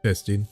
testing.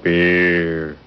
Beer.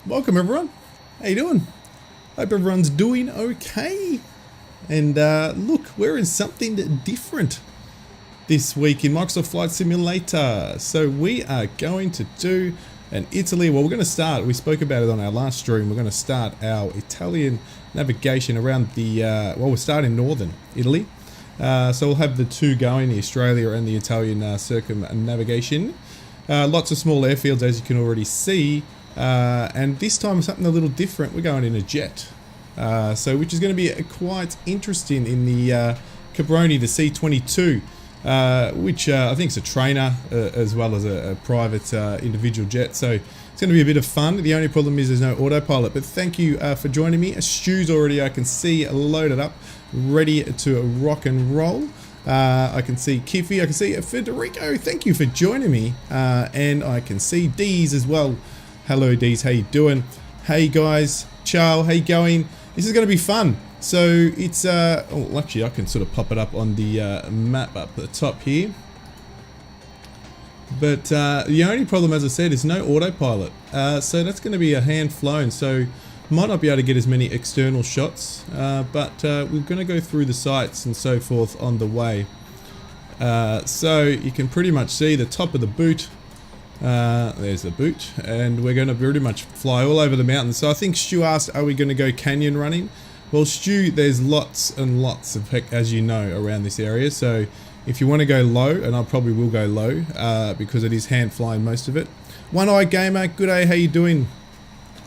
Welcome everyone. How you doing? Hope everyone's doing okay. And look, we're in something different this week in Microsoft Flight Simulator. So we are going to do an Italy. Well, we're going to start. We spoke about it on our last stream. We're going to start our Italian navigation around the. Well, we're starting northern Italy. So we'll have the two going, the Australia and the Italian circumnavigation. Lots of small airfields, as you can already see. And this time something a little different. We're going in a jet, which is going to be quite interesting in the Caproni, the C-22, which I think is a trainer as well as a private individual jet. So it's going to be a bit of fun. The only problem is there's no autopilot. But thank you for joining me. Stu's already, I can see, loaded up, ready to rock and roll. I can see Kiffy, I can see Federico. Thank you for joining me, and I can see Dees as well. Hello Dees, how you doing? Hey guys, ciao, how you going? This is going to be fun. So it's, oh, actually I can sort of pop it up on the map up at the top here. But the only problem, as I said, is no autopilot. So that's going to be a hand flown. So might not be able to get as many external shots, but we're going to go through the sites and so forth on the way. So you can pretty much see the top of the boot. There's the boot, and we're going to pretty much fly all over the mountains. So I think Stu asked, are we going to go canyon running? Well, Stu, there's lots and lots of heck, as you know, around this area. So if you want to go low, and I probably will go low, because it is hand flying most of it. One Eye Gamer, good day, how you doing?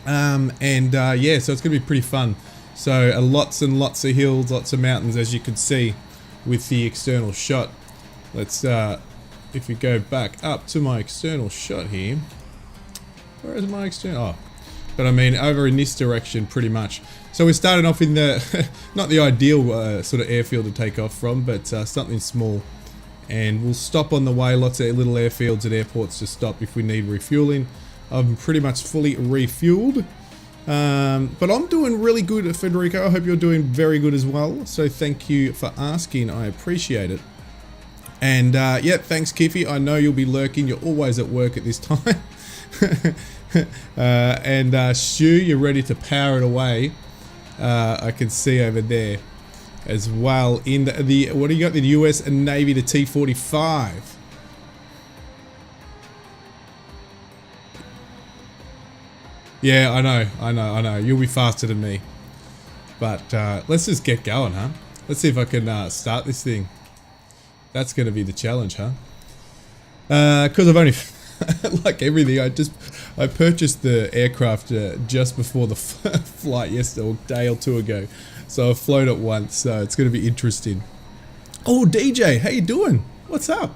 Yeah, so it's going to be pretty fun. So lots and lots of hills, lots of mountains, as you can see with the external shot. Let's if we go back up to my external shot here, where is my external? Oh, but I mean over in this direction pretty much. So we're starting off in the not the ideal sort of airfield to take off from, but something small, and we'll stop on the way. Lots of little airfields and airports to stop if we need refueling. I'm pretty much fully refueled, but I'm doing really good, Federico. I hope you're doing very good as well, so thank you for asking, I appreciate it. And yeah, thanks Kiffy, I know you'll be lurking, you're always at work at this time. And Stu, you're ready to power it away. I can see over there as well in the what do you got, the US Navy, the T-45. Yeah, I know. You'll be faster than me. But let's just get going, huh? Let's see if I can start this thing. That's going to be the challenge, huh? Because I've only, like everything, I purchased the aircraft just before the flight yesterday, or a day or two ago. So I've flown it once, so it's going to be interesting. Oh, DJ, how you doing? What's up?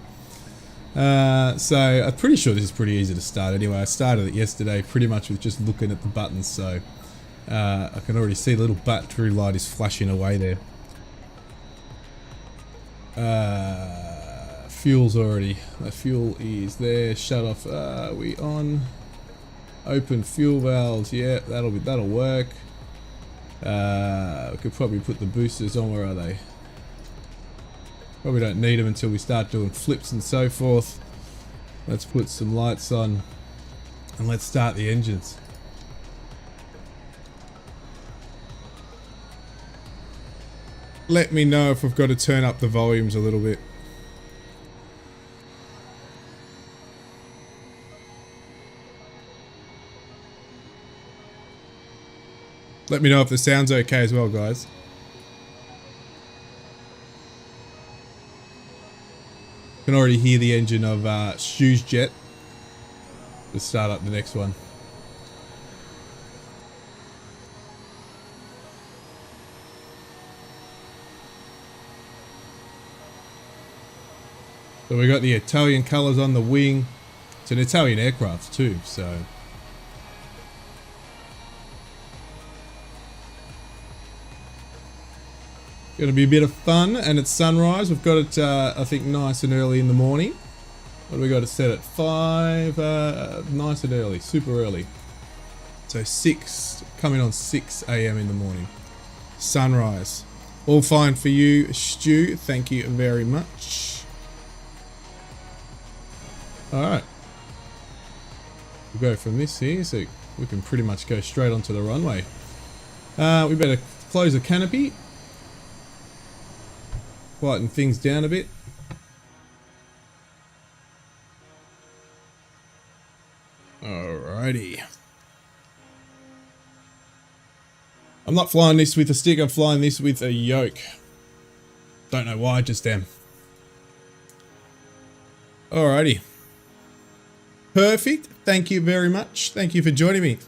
So I'm pretty sure this is pretty easy to start anyway. I started it yesterday pretty much with just looking at the buttons, so I can already see the little battery light is flashing away there. Fuel's already, the fuel is there, shut off, we on, open fuel valves, yeah, that'll work. We could probably put the boosters on, where are they? Probably don't need them until we start doing flips and so forth. Let's put some lights on and let's start the engines. Let me know if we've got to turn up the volumes a little bit. Let me know if the sound's okay as well, guys. Can already hear the engine of Stu's jet. Let's start up the next one. So we got the Italian colours on the wing. It's an Italian aircraft too, so. Gonna be a bit of fun, and it's sunrise. We've got it, I think, nice and early in the morning. What do we got to set at 5? Nice and early, super early. So 6, coming on 6 AM in the morning. Sunrise. All fine for you, Stu. Thank you very much. Alright. We'll go from this here, so we can pretty much go straight onto the runway. We better close the canopy. Quieten things down a bit. Alrighty. I'm not flying this with a stick, I'm flying this with a yoke. Don't know why, just am. Alrighty. Perfect. Thank you very much. Thank you for joining me.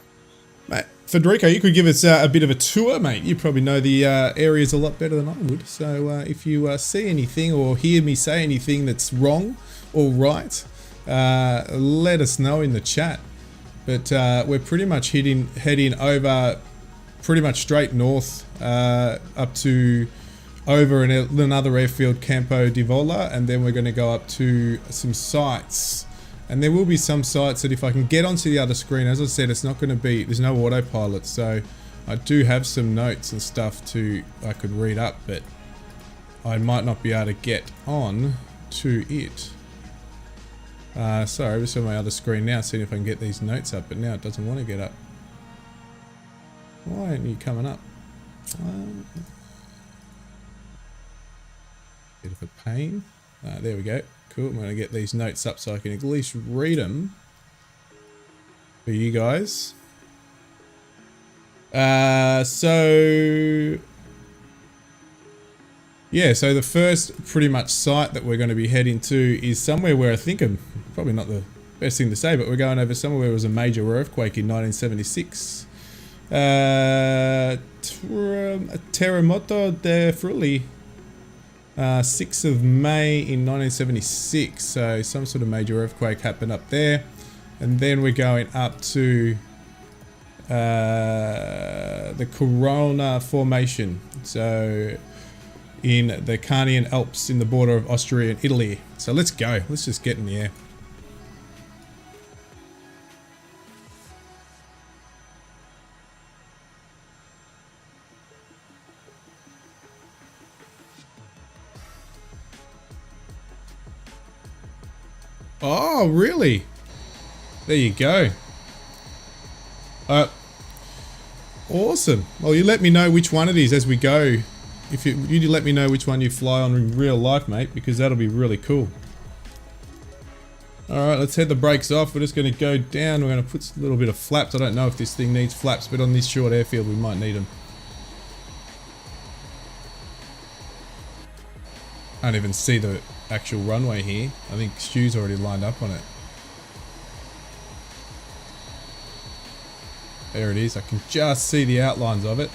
Mate, Federico, you could give us a bit of a tour, mate. You probably know the areas a lot better than I would. So if you see anything or hear me say anything that's wrong or right, let us know in the chat. But we're pretty much heading over pretty much straight north up to over another airfield, Campo di Vola, and then we're going to go up to some sites. And there will be some sites that if I can get onto the other screen, as I said, it's not going to be, there's no autopilot, so I do have some notes and stuff I could read up, but I might not be able to get on to it. Sorry, I'm just on my other screen now, seeing if I can get these notes up, but now it doesn't want to get up. Why aren't you coming up? Bit of a pain. There we go. Cool. I'm going to get these notes up so I can at least read them for you guys. So the first pretty much site that we're going to be heading to is somewhere where I think probably not the best thing to say, but we're going over somewhere where there was a major earthquake in 1976. Terremoto de Friuli. 6th of May in 1976, so some sort of major earthquake happened up there, and then we're going up to the Corona Formation, so in the Carnian Alps in the border of Austria and Italy. So let's go, let's just get in the air. Oh, really? There you go. Awesome. Well, you let me know which one it is as we go. If you let me know which one you fly on in real life, mate, because that'll be really cool. Alright, let's head the brakes off. We're just going to go down. We're going to put a little bit of flaps. I don't know if this thing needs flaps, but on this short airfield we might need them. I can't even see the actual runway here. I think Stu's already lined up on it. There it is. I can just see the outlines of it.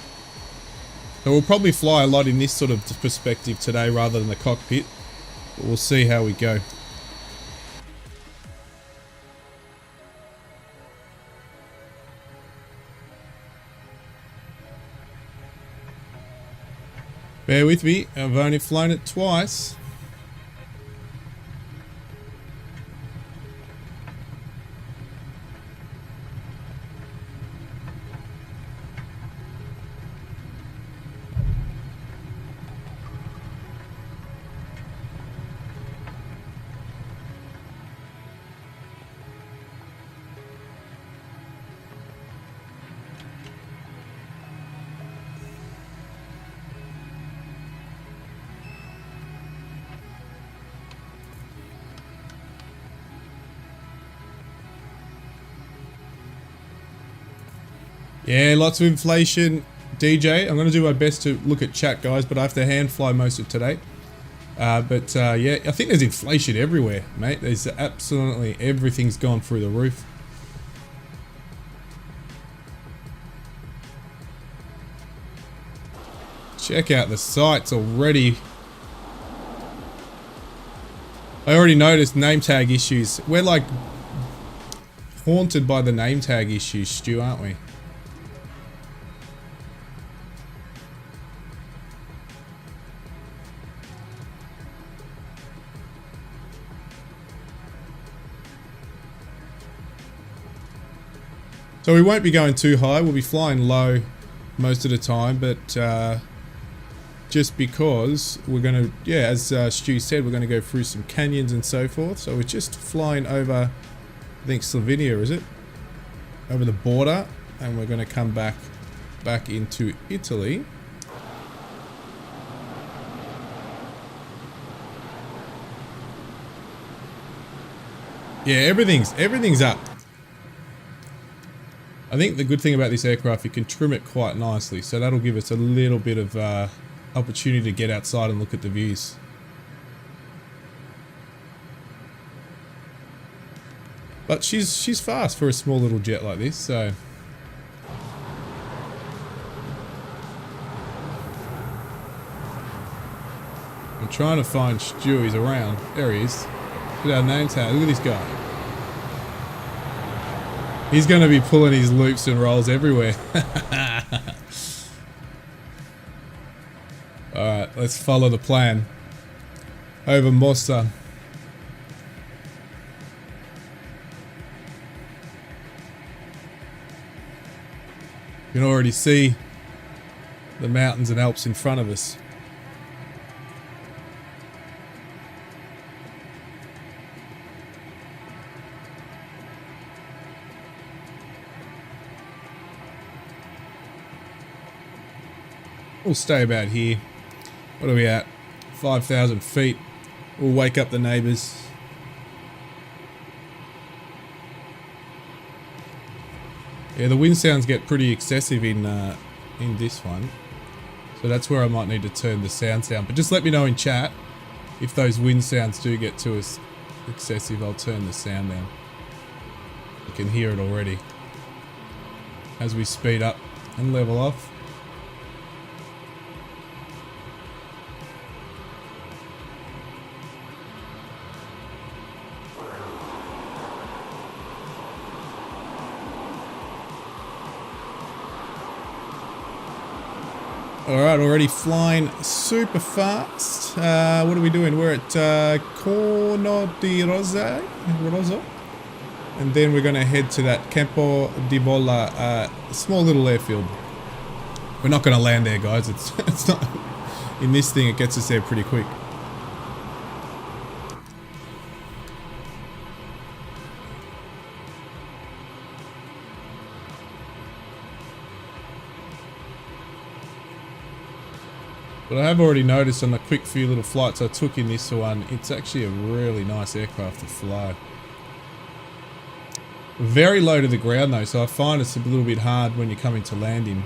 So we'll probably fly a lot in this sort of perspective today rather than the cockpit. But we'll see how we go. Bear with me, I've only flown it twice. Yeah, lots of inflation, DJ. I'm going to do my best to look at chat, guys, but I have to hand fly most of today. Yeah, I think there's inflation everywhere, mate. There's absolutely everything's gone through the roof. Check out the sights already. I already noticed name tag issues. We're like haunted by the name tag issues, Stu, aren't we? So we won't be going too high, we'll be flying low most of the time, but just because we're going to, yeah, as Stu said, we're going to go through some canyons and so forth. So we're just flying over, I think Slovenia, is it? Over the border, and we're going to come back into Italy. Yeah, everything's up. I think the good thing about this aircraft, you can trim it quite nicely, so that'll give us a little bit of opportunity to get outside and look at the views. But she's fast for a small little jet like this, so. I'm trying to find Stu, he's around. There he is. Look at our name tag, look at this guy. He's going to be pulling his loops and rolls everywhere. Alright, let's follow the plan. Over Mosta. You can already see the mountains and Alps in front of us. We'll stay about here. What are we at? 5,000 feet. We'll wake up the neighbours. Yeah, the wind sounds get pretty excessive in this one. So that's where I might need to turn the sounds down. But just let me know in chat if those wind sounds do get too excessive. I'll turn the sound down. You can hear it already as we speed up and level off. Alright, already flying super fast. What are we doing? We're at Corno di Rosso. And then we're going to head to that Campo di Bolla, small little airfield. We're not going to land there, guys. It's not. In this thing, it gets us there pretty quick. But I have already noticed on the quick few little flights I took in this one, it's actually a really nice aircraft to fly. Very low to the ground though, so I find it's a little bit hard when you're coming to landing.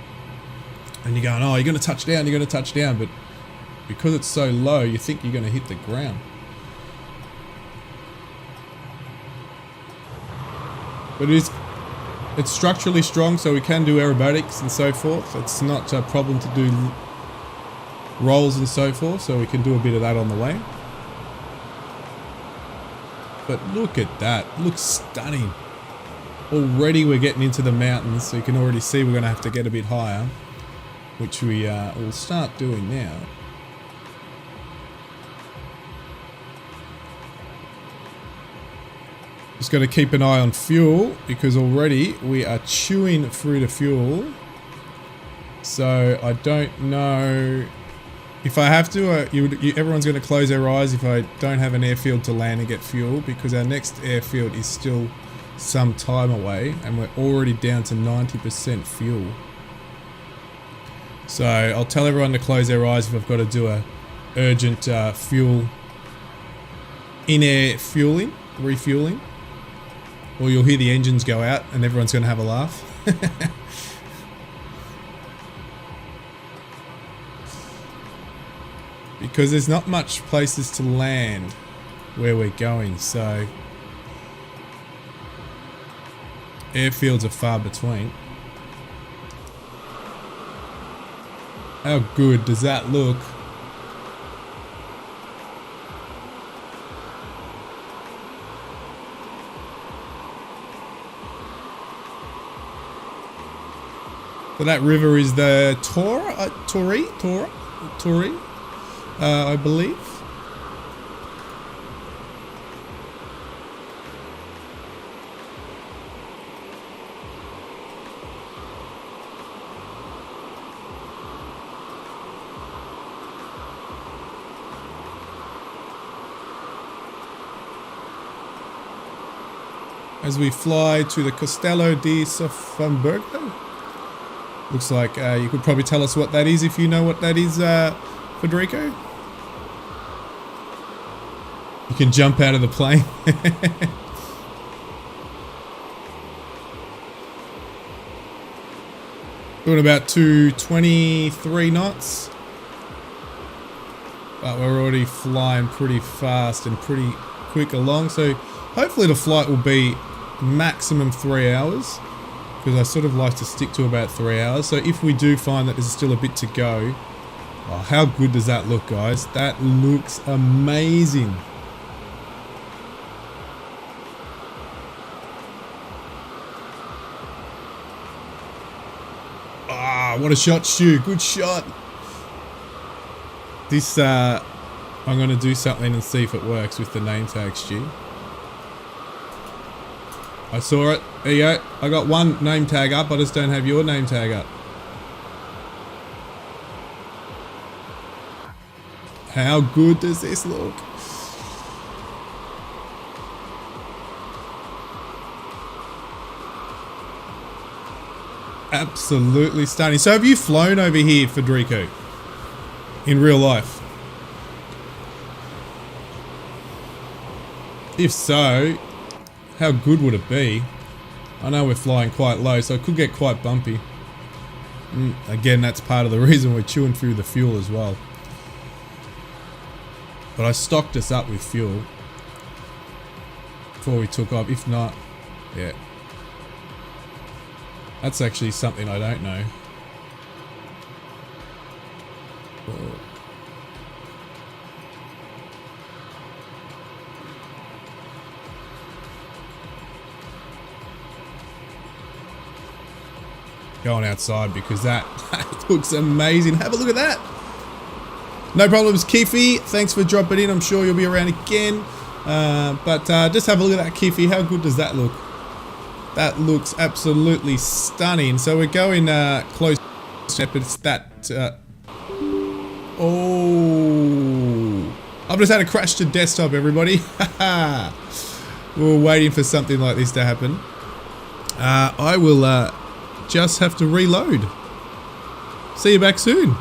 And you're going, oh, you're going to touch down, you're going to touch down, but because it's so low, you think you're going to hit the ground. But it's structurally strong, so we can do aerobatics and so forth. It's not a problem to do rolls and so forth, so we can do a bit of that on the way. But look at that, looks stunning. Already we're getting into the mountains, so you can already see we're going to have to get a bit higher, which we will start doing now. Just got to keep an eye on fuel, because already we are chewing through the fuel. So I don't know if I have to. Everyone's going to close their eyes if I don't have an airfield to land and get fuel, because our next airfield is still some time away and we're already down to 90% fuel. So I'll tell everyone to close their eyes if I've got to do a urgent fuel in-air fueling, refueling, or you'll hear the engines go out and everyone's going to have a laugh. Because there's not much places to land where we're going, so airfields are far between. How good does that look? So that river is the Tory, I believe. As we fly to the Castello di Sofamburgo. Looks like you could probably tell us what that is if you know what that is, Federico. You can jump out of the plane. Doing about 223 knots. But we're already flying pretty fast and pretty quick along. So hopefully the flight will be maximum 3 hours, because I sort of like to stick to about 3 hours. So if we do find that there's still a bit to go, oh, how good does that look, guys? That looks amazing. Ah, what a shot, Stu. Good shot. This, I'm going to do something and see if it works with the name tag, Stu. I saw it. There you go. I got one name tag up. I just don't have your name tag up. How good does this look? Absolutely stunning. So have you flown over here, Federico? In real life? If so, how good would it be? I know we're flying quite low, so it could get quite bumpy. Again, that's part of the reason we're chewing through the fuel as well. But I stocked us up with fuel before we took off. If not, yeah. That's actually something I don't know. Whoa. Going outside because that looks amazing. Have a look at that. No problems, Kiffy. Thanks for dropping in. I'm sure you'll be around again. But just have a look at that, Kiffy. How good does that look? That looks absolutely stunning. So we're going close step. It's that. Oh, I've just had a crash to desktop, everybody. We were waiting for something like this to happen. I will just have to reload. See you back soon.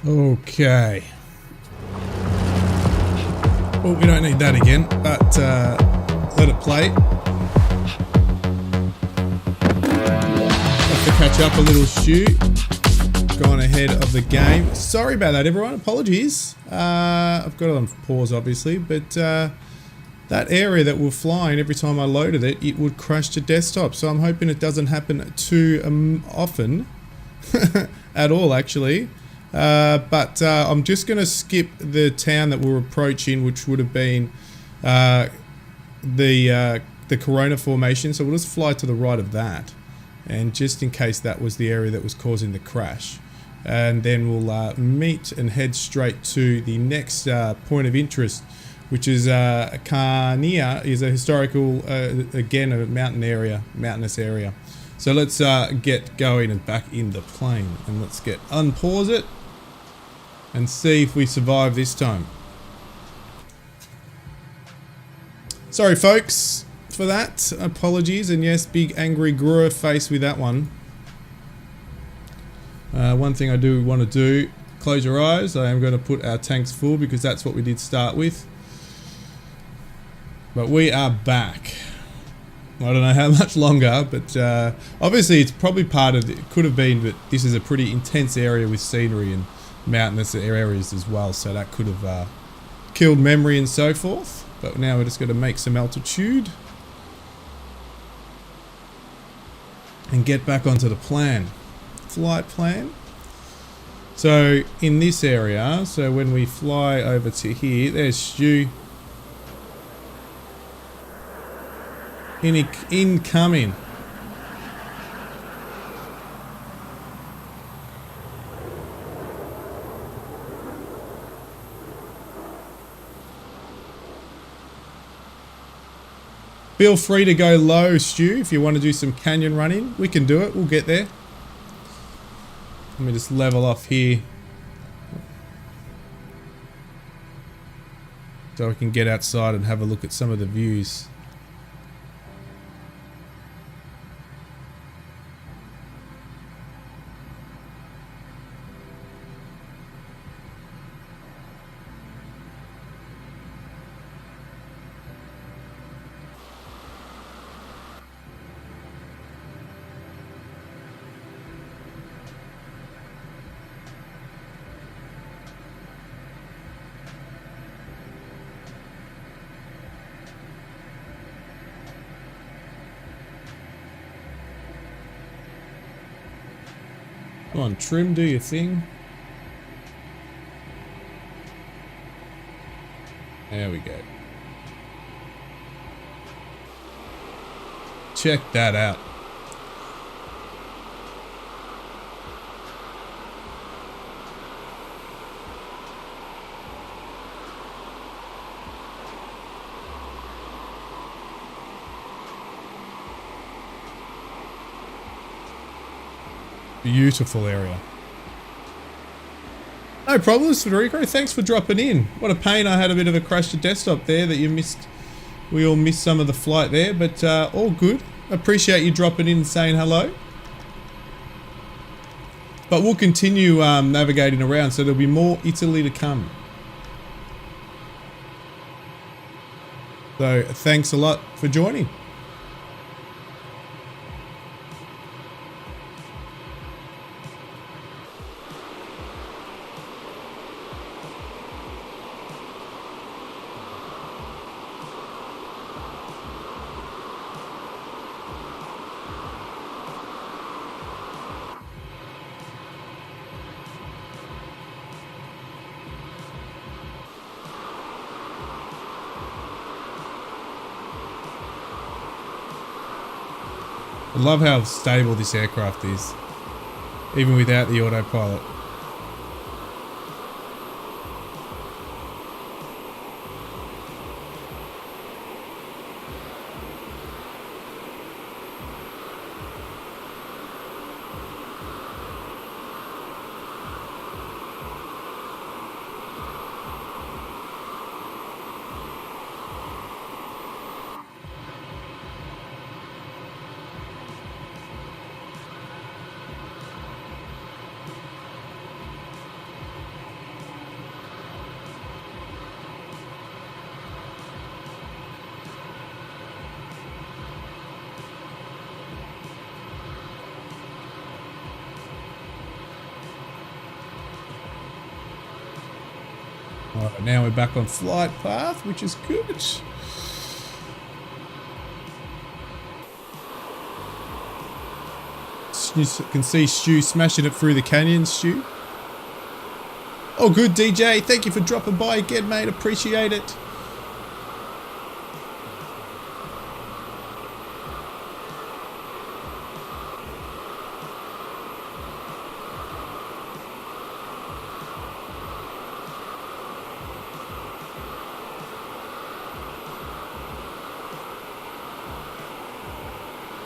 Okay. Well, we don't need that again, but let it play. Have to catch up a little, Stu. Gone ahead of the game. Sorry about that, everyone. Apologies. I've got it on pause, obviously, but that area that we're flying, every time I loaded it, it would crash to desktop. So I'm hoping it doesn't happen too often at all, actually. But I'm just going to skip the town that we're approaching, which would have been the Corona formation. So we'll just fly to the right of that, and just in case that was the area that was causing the crash, and then we'll meet and head straight to the next point of interest, which is Carnia, is a historical, again, a mountainous area. So let's get going and back in the plane, and let's unpause it and see if we survive this time. Sorry folks for that, apologies, and yes, big angry Grua face with that one. One thing I do want to do, close your eyes. I am going to put our tanks full because that's what we did start with. But we are back. I don't know how much longer, but obviously it's probably part of it. Could have been, but this is a pretty intense area with scenery and mountainous areas as well, so that could have killed memory and so forth. But now we're just going to make some altitude and get back onto the flight plan. So in this area, so when we fly over to here, there's Stu. Incoming. Feel free to go low, Stu, if you want to do some canyon running. We can do it. We'll get there. Let me just level off here, so we can get outside and have a look at some of the views. Come on, trim, do your thing. There we go. Check that out. Beautiful area. No problems, Federico. Thanks for dropping in. What a pain I had a bit of a crash to desktop there that you missed. We all missed some of the flight there, but all good. Appreciate you dropping in and saying hello. But we'll continue navigating around, so there'll be more Italy to come. So thanks a lot for joining. I love how stable this aircraft is, even without the autopilot. Alright, now we're back on flight path, which is good. You can see Stu smashing it through the canyon, Stu. Oh, good, DJ. Thank you for dropping by again, mate. Appreciate it.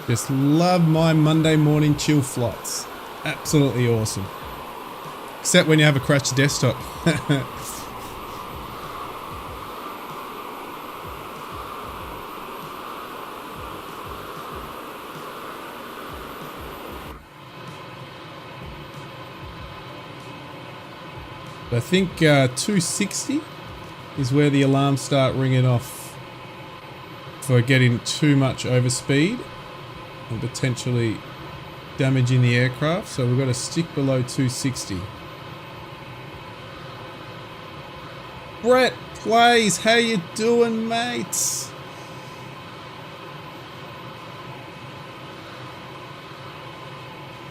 Just love my Monday morning chill flights. Absolutely awesome. Except when you have a crashed desktop. I think 260 is where the alarms start ringing off for getting too much overspeed and potentially damaging the aircraft, so we've got to stick below 260. Brett Plays, how you doing, mates?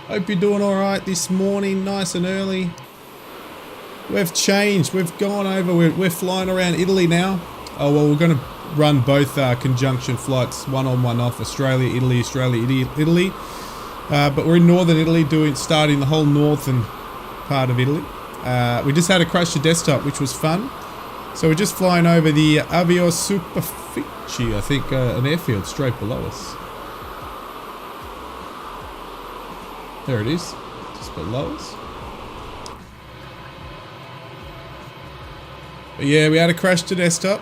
Hope you're doing alright this morning, nice and early. We've changed, we've gone over, we're flying around Italy now. Oh well, we're going to run both conjunction flights, one on, one off, Australia, Italy, Italy. But we're in northern Italy, starting the whole northern part of Italy. We just had a crash to desktop, which was fun. So we're just flying over the Avio Superfici, I think, an airfield straight below us. There it is, just below us. But yeah, we had a crash to desktop.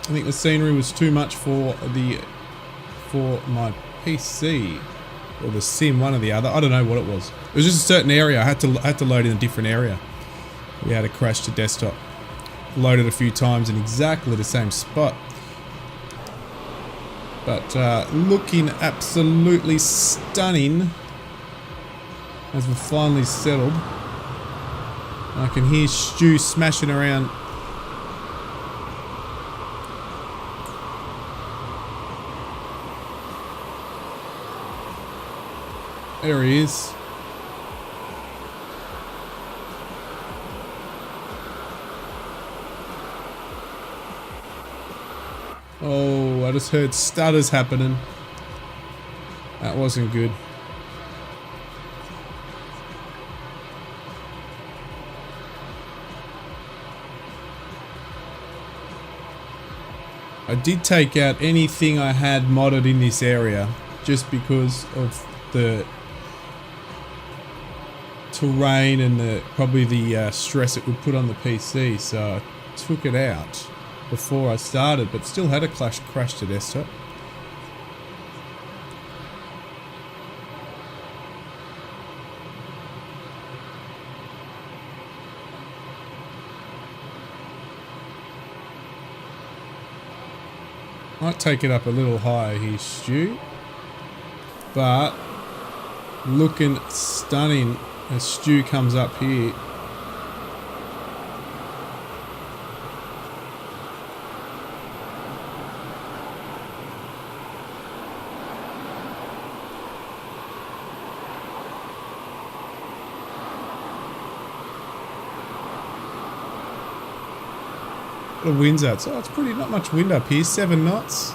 I think the scenery was too much for my PC or the sim, one or the other. I don't know what it was. It was just a certain area. I had to load in a different area. We had a crash to desktop. Loaded a few times in exactly the same spot. But looking absolutely stunning as we're finally settled. I can hear Stu smashing around. There he is. Oh, I just heard stutters happening. That wasn't good. I did take out anything I had modded in this area just because of the terrain and probably the stress it would put on the PC, so I took it out before I started, but still had a crash to desktop. Might take it up a little higher here, Stu, but looking stunning as Stu comes up here. What are winds at? So it's pretty, not much wind up here, 7 knots.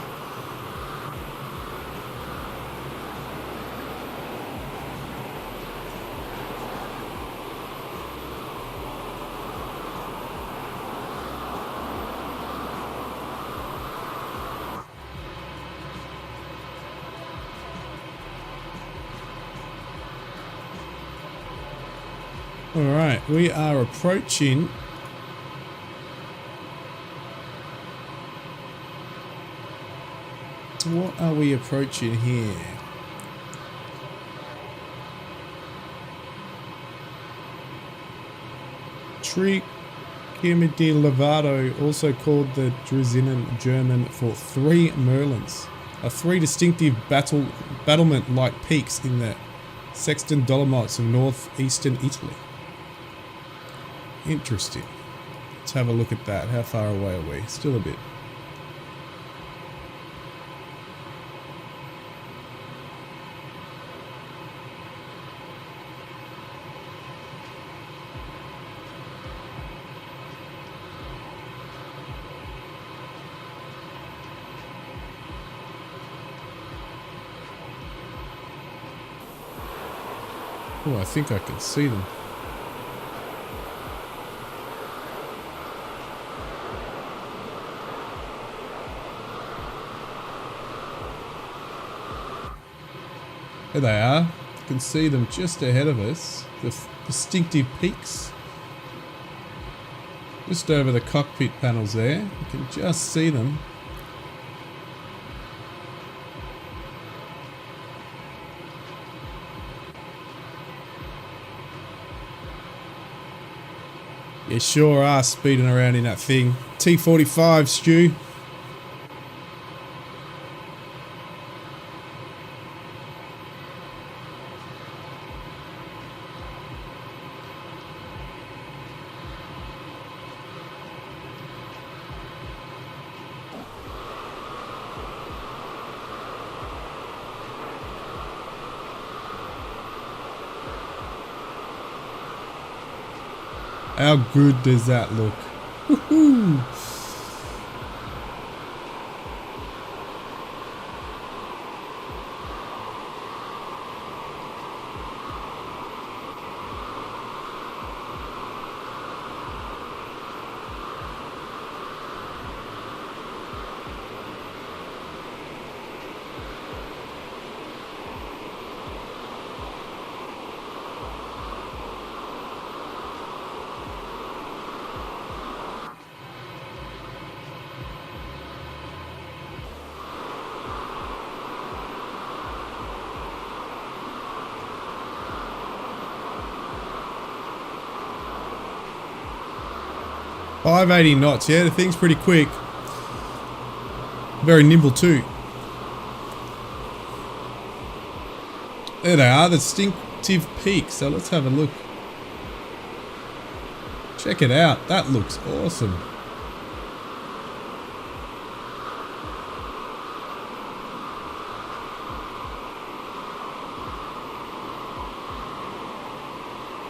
Alright, we are approaching what are we approaching here? Trichem di Lovato, also called the Drizinen German for 3 Merlins, are 3 distinctive battlement-like peaks in the Sexton Dolomites of northeastern Italy. Interesting. Let's have a look at that. How far away are we? Still a bit. Oh, I think I can see them. There they are. You can see them just ahead of us. The distinctive peaks. Just over the cockpit panels there. You can just see them. You sure are speeding around in that thing. T45, Stu. How good does that look? Woohoo! .580 knots, yeah, the thing's pretty quick. Very nimble too. There they are, the distinctive peaks. So let's have a look. Check it out, that looks awesome.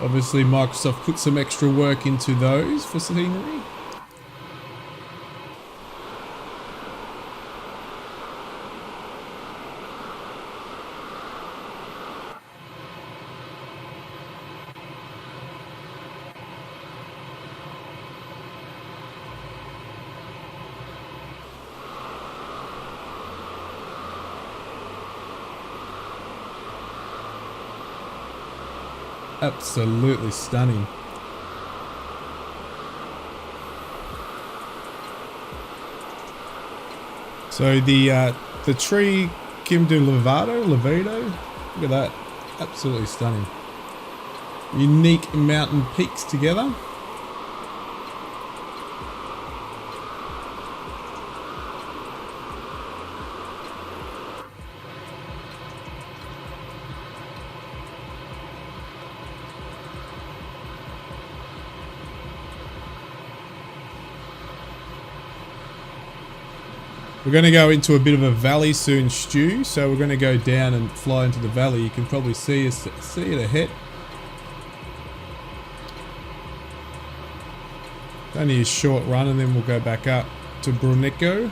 Obviously Microsoft put some extra work into those for scenery. Absolutely stunning. So the tree Kim de Levido, look at that, absolutely stunning. Unique mountain peaks together. We're going to go into a bit of a valley soon, Stu, so we're going to go down and fly into the valley. You can probably see it ahead. Only a short run and then we'll go back up to Brunico.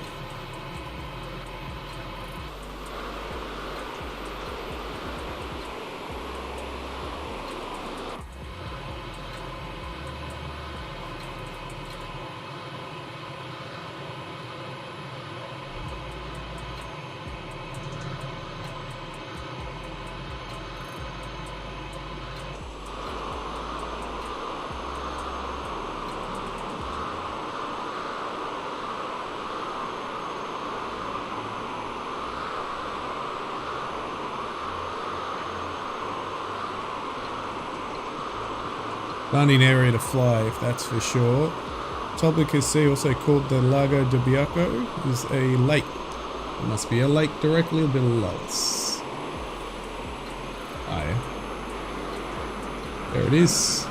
Stunning area to fly, if that's for sure. Toblica Sea, also called the Lago de Bianco, is a lake. It must be a lake directly below us. Ah, yeah. There it is.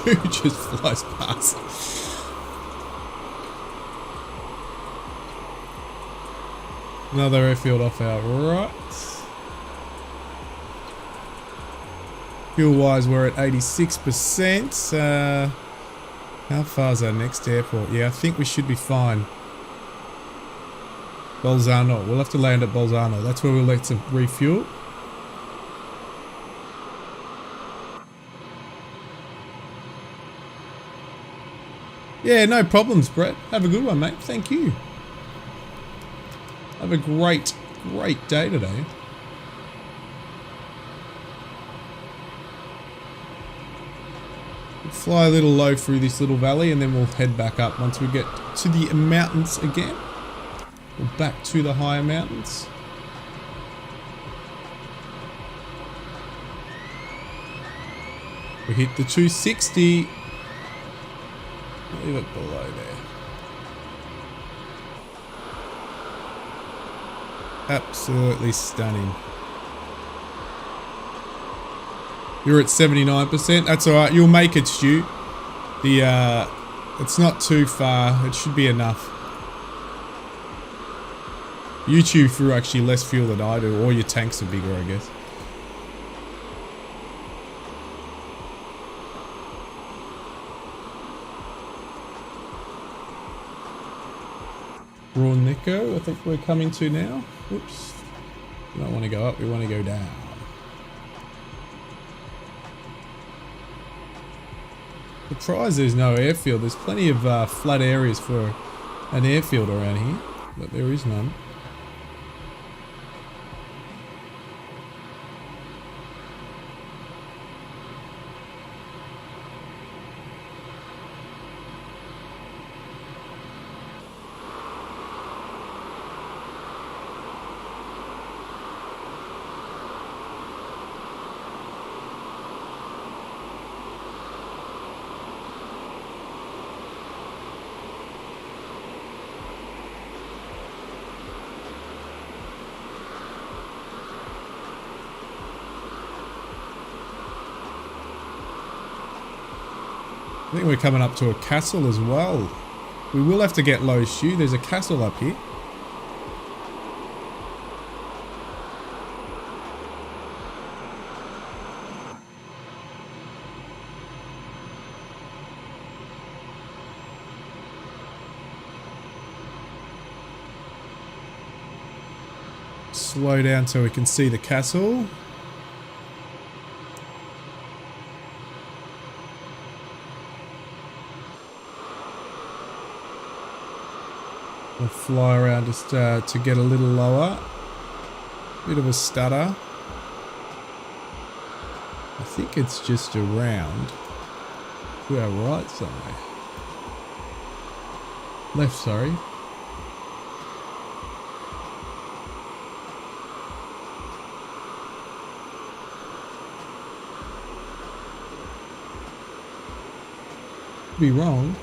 choo just flies past. Another airfield off our right. Fuel wise, we're at 86%. How far is our next airport? Yeah, I think we should be fine. Bolzano. We'll have to land at Bolzano. That's where we'll let to refuel. Yeah, no problems, Brett. Have a good one, mate. Thank you. Have a great day today. We'll fly a little low through this little valley and then we'll head back up once we get to the mountains again. We're back to the higher mountains. We hit the 260. Leave it below there. Absolutely stunning. You're at 79%. That's alright. You'll make it, Stu. It's not too far. It should be enough. You chew through actually less fuel than I do, or your tanks are bigger, I guess. Nico, I think we're coming to now. Oops. We don't want to go up, we want to go down. Surprised there's no airfield. There's plenty of flat areas for an airfield around here, but there is none. I think we're coming up to a castle as well. We will have to get low, Stu. There's a castle up here. Slow down so we can see the castle. We'll fly around just to get a little lower. Bit of a stutter. I think it's just around to our right somewhere. Left, sorry. Be wrong.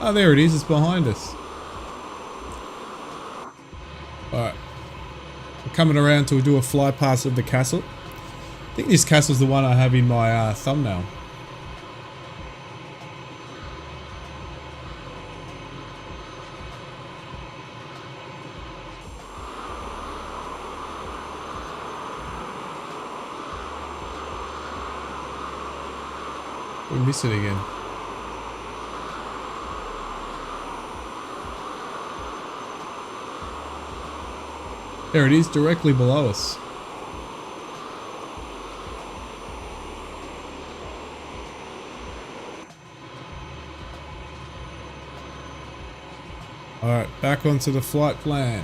Oh, there it is. It's behind us. Alright. We're coming around to do a fly past of the castle. I think this castle's the one I have in my thumbnail. We miss it again. There it is, directly below us. Alright, back onto the flight plan.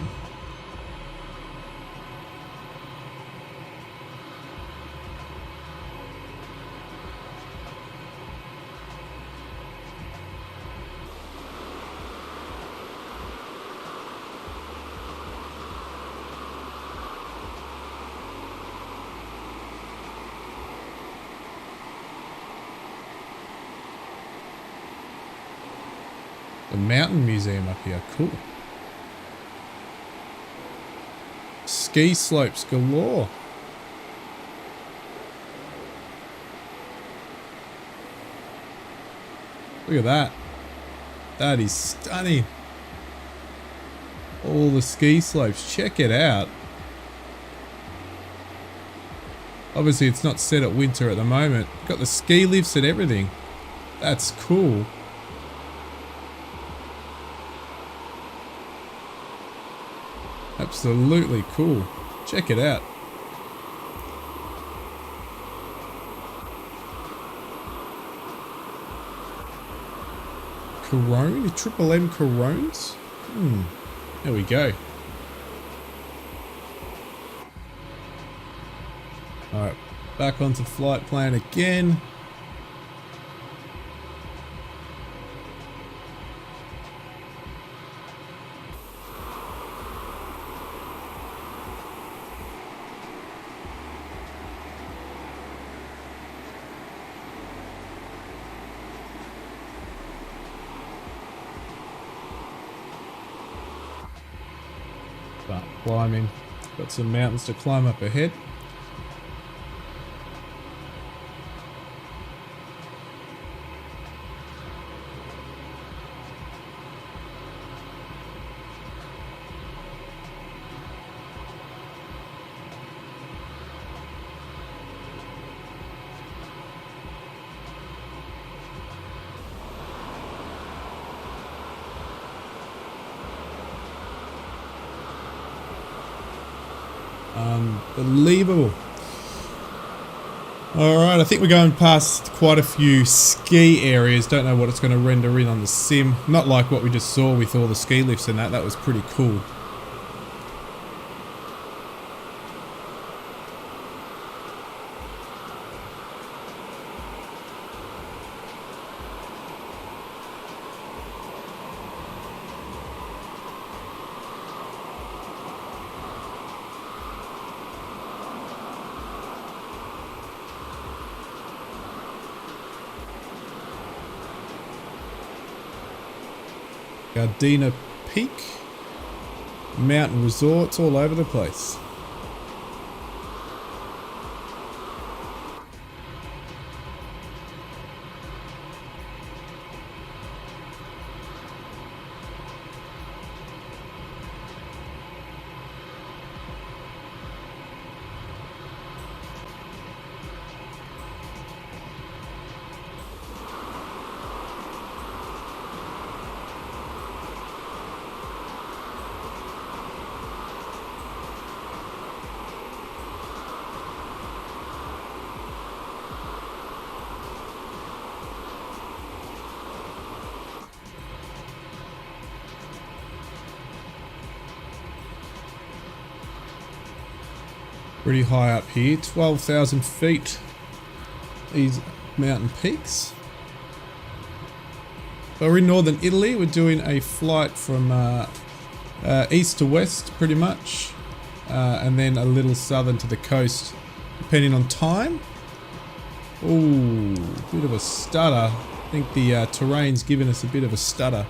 The mountain museum up here, cool. Ski slopes galore. Look at that. That is stunning. All the ski slopes. Check it out. Obviously it's not set at winter at the moment. Got the ski lifts and everything. That's cool. Absolutely cool. Check it out. Corone? Triple M Corones? There we go. Alright, back onto flight plan again. Start climbing. Got some mountains to climb up ahead. Unbelievable. Alright, I think we're going past quite a few ski areas. Don't know what it's going to render in on the sim. Not like what we just saw with all the ski lifts and that. That was pretty cool. Gardena Peak, mountain resorts all over the place. Pretty high up here, 12,000 feet, these mountain peaks. So we're in northern Italy. We're doing a flight from east to west pretty much, and then a little southern to the coast depending on time. Ooh, bit of a stutter. I think the terrain's giving us a bit of a stutter.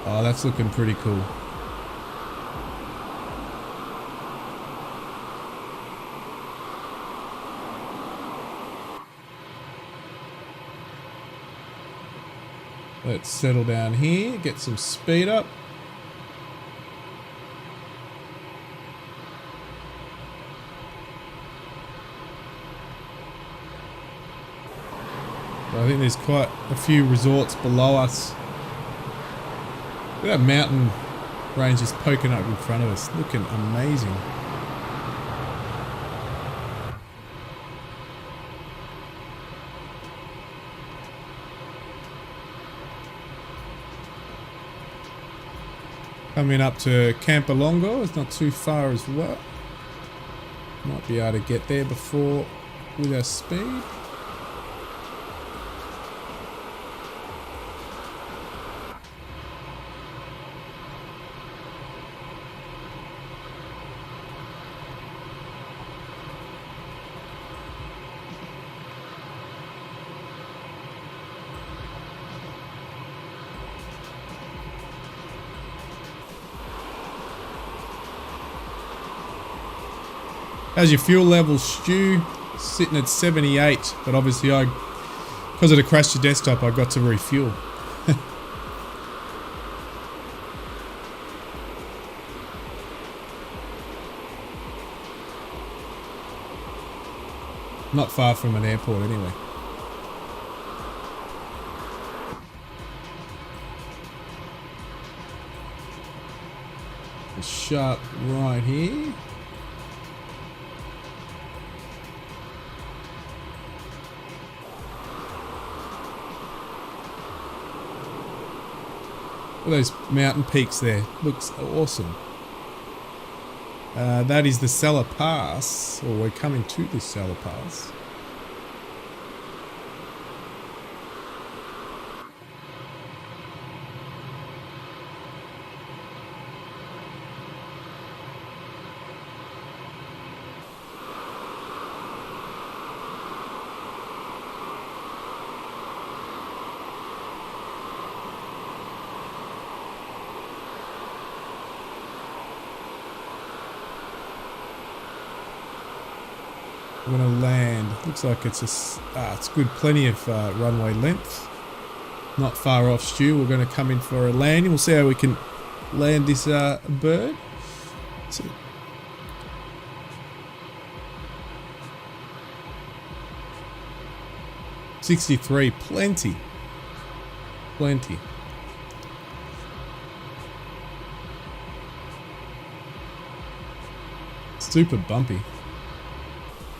Oh, that's looking pretty cool. Let's settle down here, get some speed up. So I think there's quite a few resorts below us. Look at that mountain range just poking up in front of us, looking amazing. Coming up to Campolongo, it's not too far as well. Might be able to get there before with our speed. How's your fuel level, Stu? Sitting at 78, but obviously because it had crashed the desktop, I got to refuel. Not far from an airport anyway. A sharp right here. Look at those mountain peaks there. Looks awesome. That is the Cellar Pass, or we're coming to the Cellar Pass. We're gonna land. Looks like it's it's good, plenty of runway length. Not far off, Stu. We're gonna come in for a landing. We'll see how we can land this bird. So, $63, plenty. Super bumpy.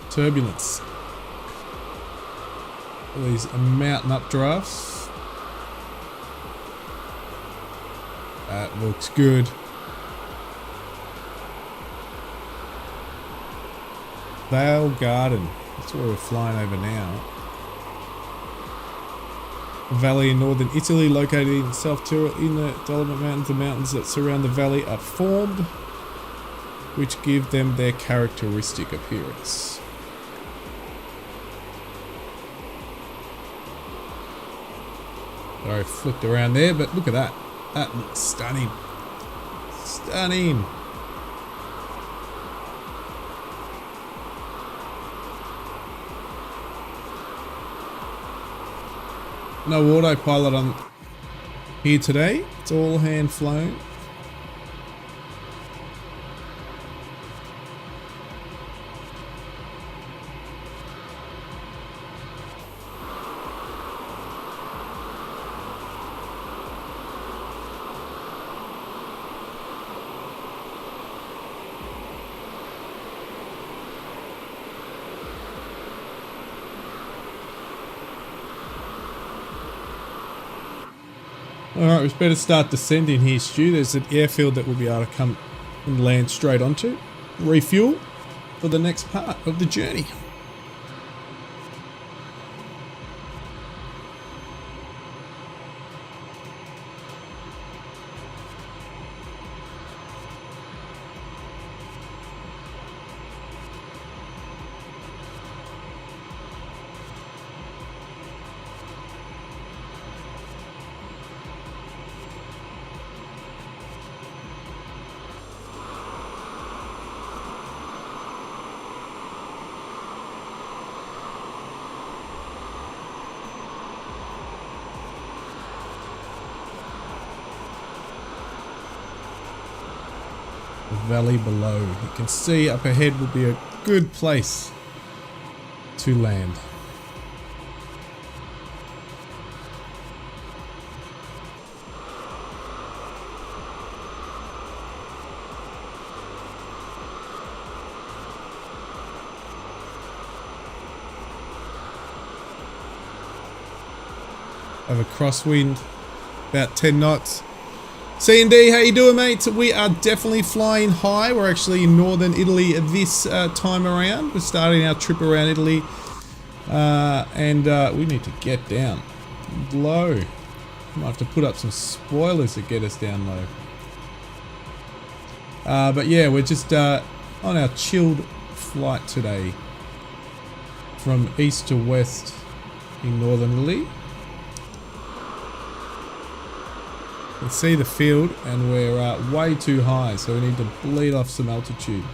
Turbulence. All these mountain updrafts. That looks good. Vale Garden. That's where we're flying over now. A valley in northern Italy, located in South Tyrol in the Dolomite Mountains. The mountains that surround the valley are formed, which give them their characteristic appearance. Sorry, flipped around there, but look at that. That looks stunning. Stunning. No autopilot on here today. It's all hand flown. Alright, we better start descending here, Stu. There's an airfield that we'll be able to come and land straight onto. Refuel for the next part of the journey. Valley below. You can see up ahead will be a good place to land. Have a crosswind, about 10 knots. C&D, how you doing, mate? We are definitely flying high. We're actually in northern Italy this time around. We're starting our trip around Italy, and we need to get down low. Might have to put up some spoilers to get us down low. But yeah, we're just on our chilled flight today from east to west in northern Italy. You can see the field, and we're way too high, so we need to bleed off some altitude.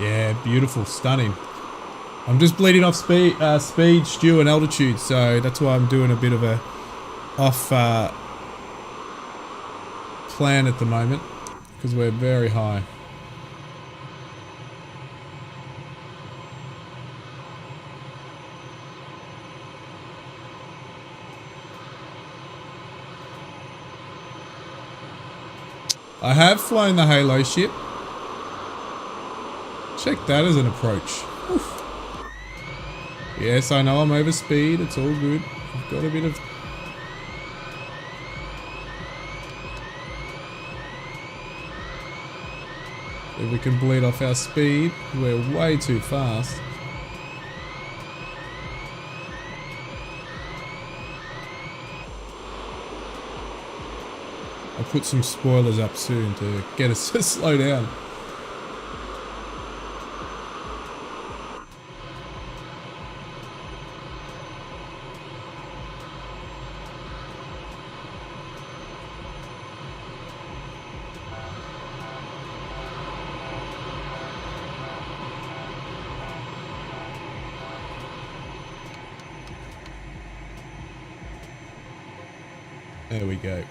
Yeah, beautiful, stunning. I'm just bleeding off speed, Stu, and altitude, so that's why I'm doing a bit of a off plan at the moment, because we're very high. I have flown the Halo ship. Check that as an approach. Oof. Yes, I know I'm over speed. It's all good. I've got a bit of... If we can bleed off our speed, we're way too fast. I'll put some spoilers up soon to get us to slow down. There we go.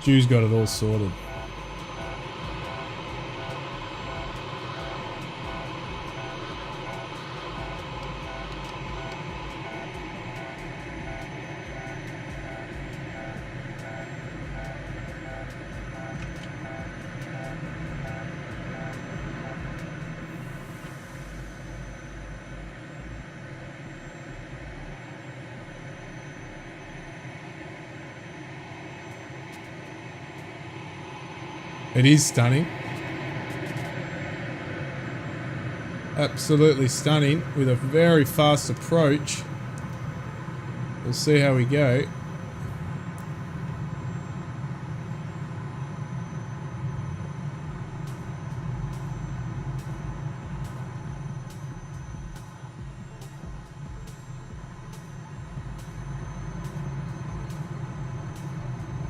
Stu's got it all sorted. It is stunning. Absolutely stunning with a very fast approach. We'll see how we go.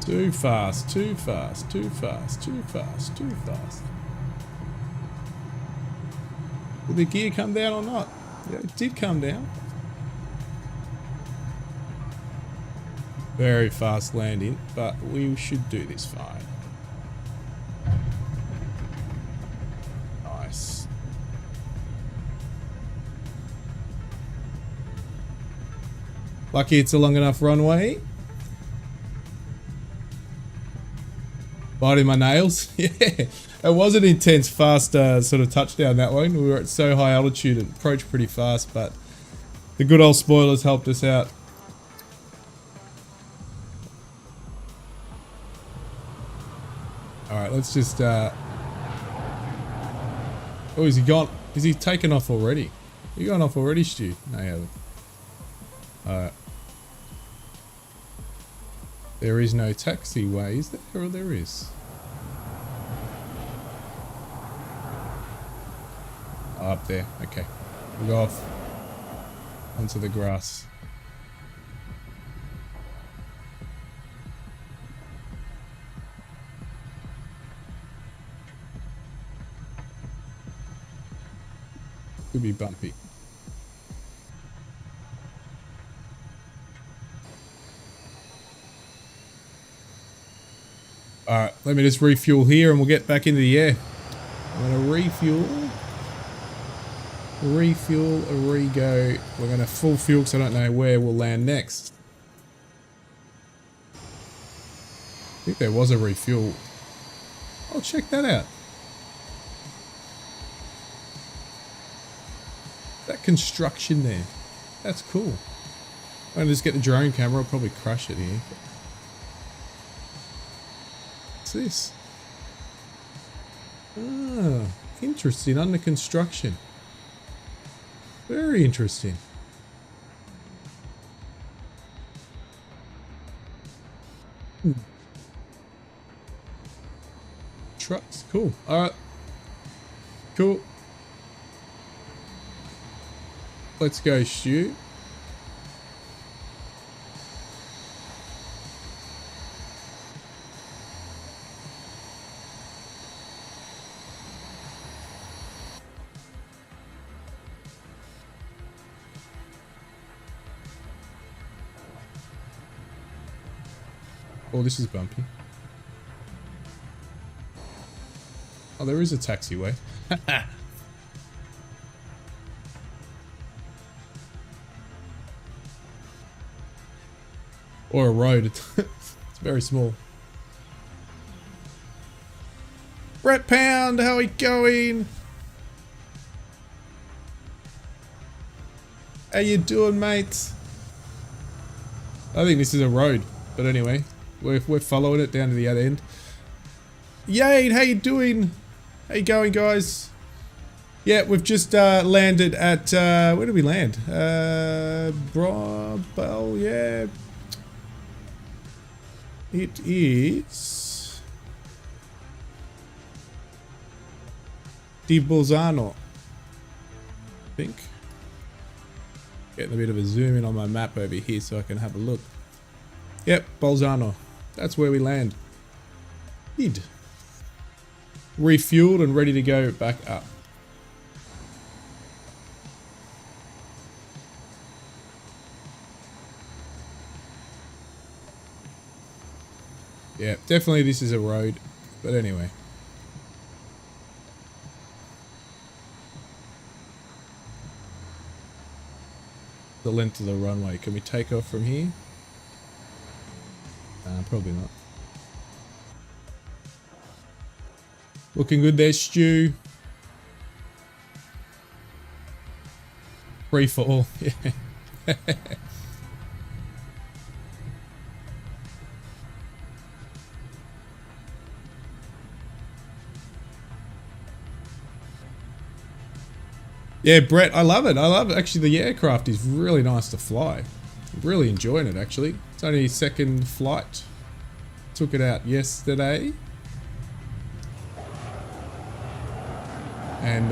Too fast, too fast, too fast, too fast, too fast. Did the gear come down or not? Yeah, it did come down. Very fast landing, but we should do this fine. Nice. Lucky it's a long enough runway. Biting my nails. Yeah, it was an intense, fast sort of touchdown, that one. We were at so high altitude, it approached pretty fast, but the good old spoilers helped us out. All right, let's just... Oh, is he gone? Is he taken off already? You gone off already, Stu? No, you haven't. All right. There is no taxiway, is there? Or there is? Oh, up there. Okay. We'll go off onto the grass. Could be bumpy. Alright, let me just refuel here and we'll get back into the air. I'm going to refuel, a re-go. We're going to full fuel because I don't know where we'll land next. I think there was a refuel. Oh, check that out. That construction there. That's cool. I'm going to just get the drone camera. I'll probably crush it here. This? Ah, interesting. Under construction. Very interesting. Trucks. Cool. All right. Cool. Let's go, Stu. Oh, this is bumpy. Oh, there is a taxiway. Or a road. It's very small. Brett Pound, how are we going? How you doing, mates? I think this is a road, but anyway, we're following it down to the other end. Yay, how you doing? How you going, guys? Yeah, we've just landed at, where did we land? Brabel, yeah. It is Di Bolzano, I think. Getting a bit of a zoom in on my map over here so I can have a look. Yep, Bolzano. That's where we land. Id. Refueled and ready to go back up. Yeah, definitely this is a road, but anyway. The length of the runway. Can we take off from here? Probably not. Looking good there, Stu. Free for all. Yeah. Yeah, Brett, I love it. I love it. Actually, the aircraft is really nice to fly. I'm really enjoying it, actually. It's only second flight. Took it out yesterday. And,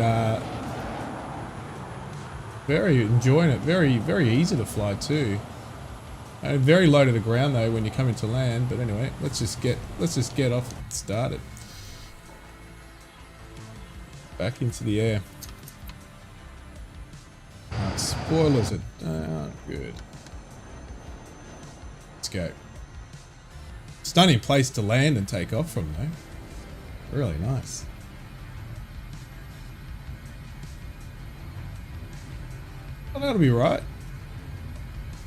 very enjoying it. Very, very easy to fly, too. Very low to the ground, though, when you come into land. But anyway, let's just get off and start it. Back into the air. Spoilers aren't good. Let's go. Stunning place to land and take off from, though. Really nice. Well, that'll be right.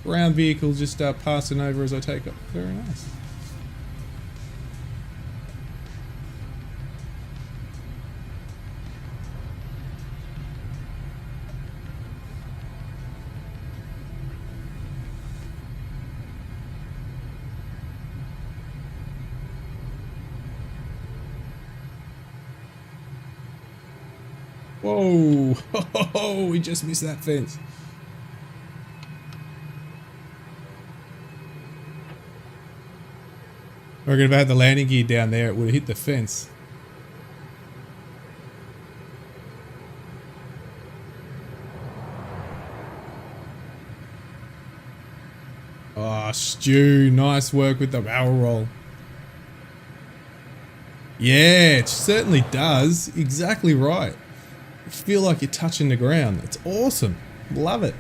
Ground vehicle just passing over as I take off. Very nice. Whoa! Oh, we just missed that fence. I reckon if I had the landing gear down there, it would have hit the fence. Oh, Stu, nice work with the barrel roll. Yeah, it certainly does. Exactly right. You feel like you're touching the ground. It's awesome. Love it.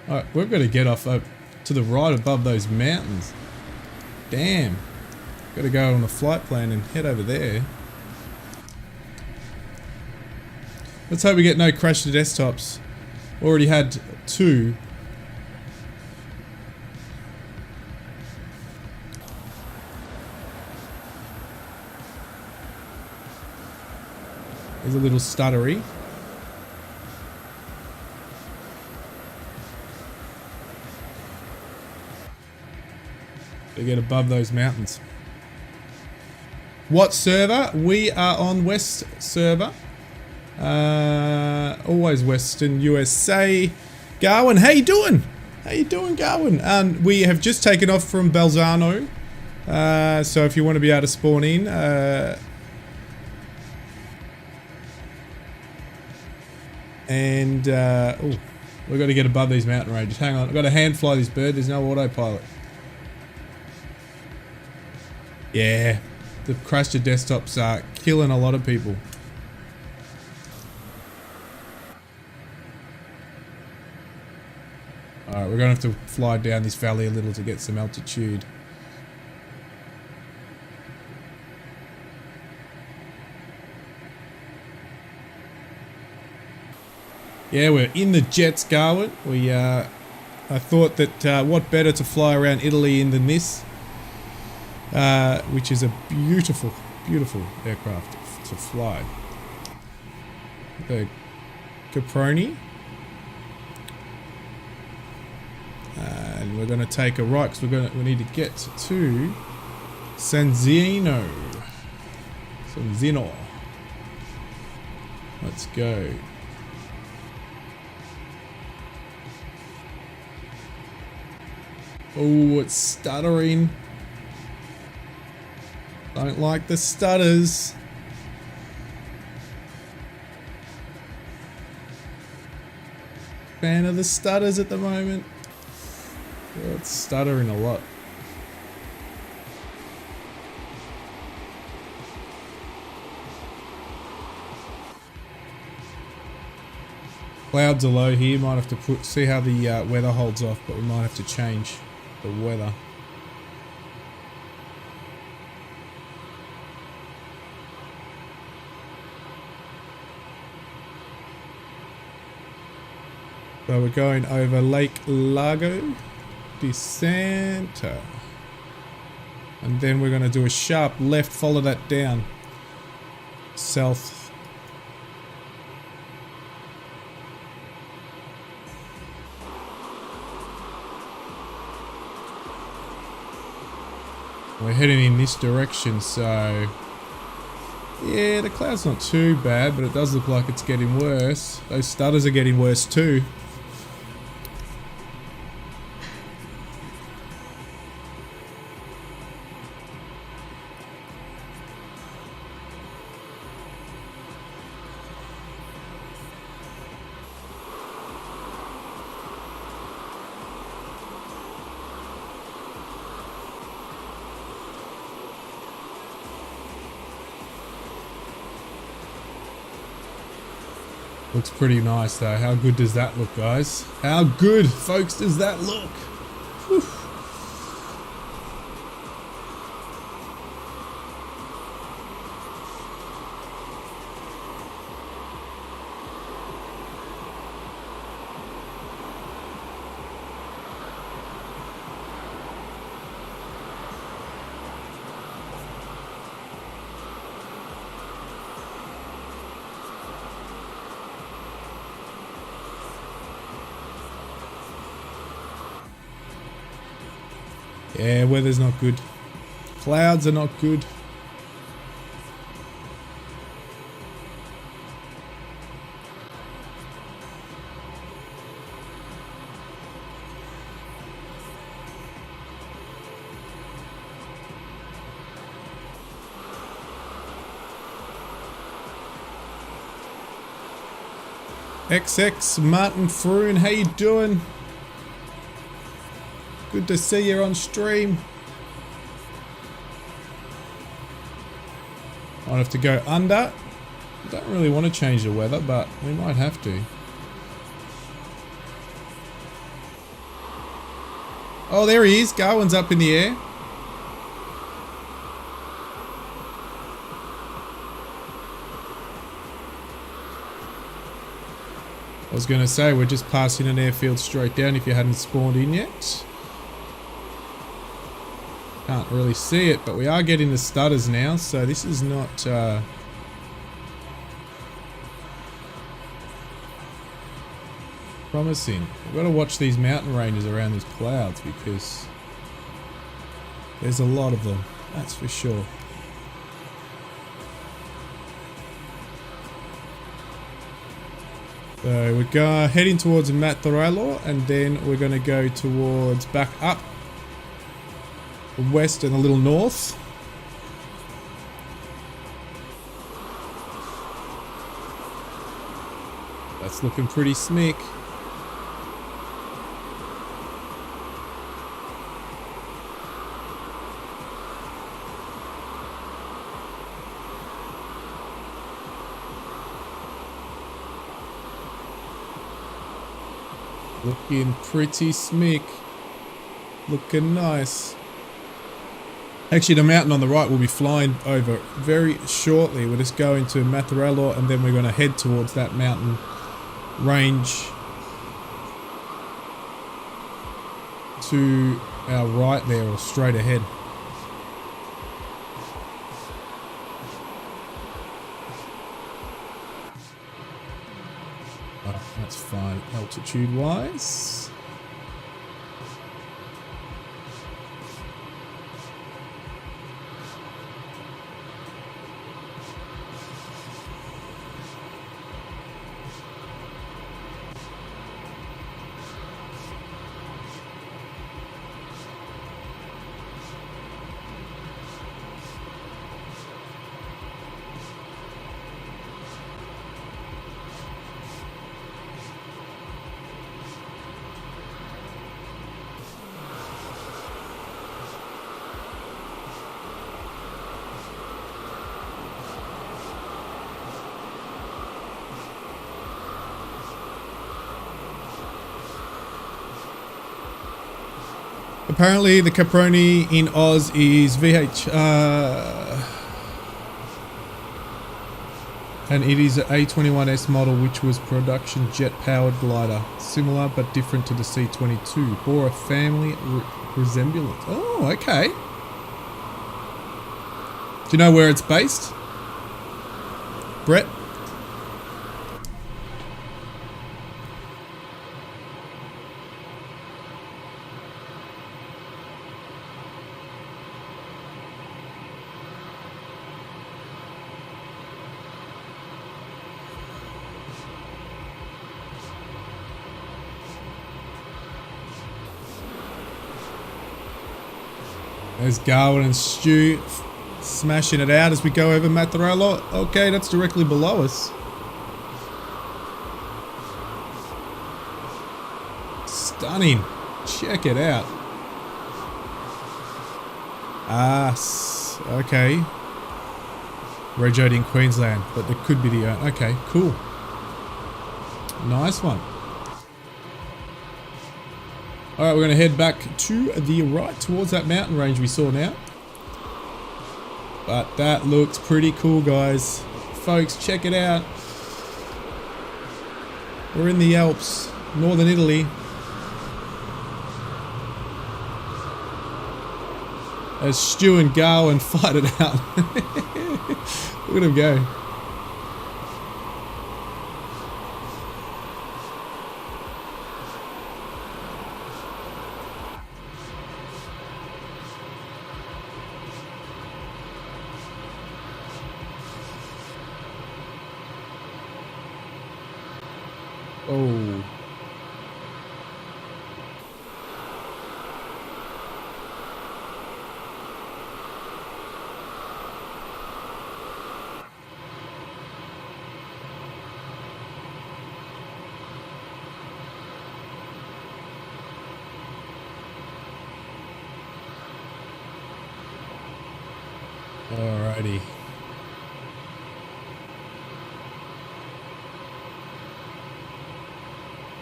Alright, we've got to get off up to the right above those mountains. Damn. Got to go on the flight plan and head over there. Let's hope we get no crash to desktops. Already had 2. There's a little stuttery. To get above those mountains. What server? We are on West server. Always Western USA. Garwin, how you doing? How you doing, Garwin? We have just taken off from Bolzano. So if you want to be able to spawn in, and oh, we've got to get above these mountain ranges. Hang on, I've got to hand fly this bird. There's no autopilot. Yeah, the crash to desktops are killing a lot of people. Alright, we're going to have to fly down this valley a little to get some altitude. Yeah, we're in the jets, Garwin. I thought that what better to fly around Italy in than this, which is a beautiful, beautiful aircraft to fly. The Caproni. And we're going to take a right because we need to get to Sanzino. Let's go. Oh, it's stuttering. Don't like the stutters. Fan of the stutters at the moment. Oh, it's stuttering a lot. Clouds are low here. Might have to see how the weather holds off, but we might have to change the weather. So we're going over Lake Lago di Santa. And then we're going to do a sharp left, follow that down. South. We're heading in this direction, so yeah, the cloud's not too bad, but it does look like it's getting worse. Those stutters are getting worse too. Looks pretty nice though. How good does that look, guys? How good, folks, does that look? Whew. Yeah, weather's not good. Clouds are not good. XX Martin Froon, how you doing? Good to see you on stream. Might have to go under. Don't really want to change the weather, but we might have to. Oh, there he is. Garwin's up in the air. I was going to say, we're just passing an airfield straight down if you hadn't spawned in yet. Can't really see it, but we are getting the stutters now, so this is not promising. We've got to watch these mountain ranges around these clouds because there's a lot of them, that's for sure. So we're heading towards Matarello, and then we're going to go towards back up west and a little north. That's looking pretty smick. Looking pretty smick. Looking nice. Actually, the mountain on the right will be flying over very shortly. We're just going to Matarello, and then we're going to head towards that mountain range to our right there, or straight ahead. Oh, that's fine altitude wise. Apparently the Caproni in Oz is VH, and it is an A21S model, which was production jet powered glider, similar but different to the C-22, or a family resemblance. Oh, okay. Do you know where it's based, Brett? There's Garwin and Stu smashing it out as we go over Matarello. Okay, that's directly below us. Stunning. Check it out. Okay. Reggio in Queensland, but it could be the... okay, cool. Nice one. Alright, we're going to head back to the right towards that mountain range we saw now. But that looks pretty cool, guys. Folks, check it out. We're in the Alps, northern Italy. As Stu and Garwin fight it out. Look at him go. Oh. Alrighty.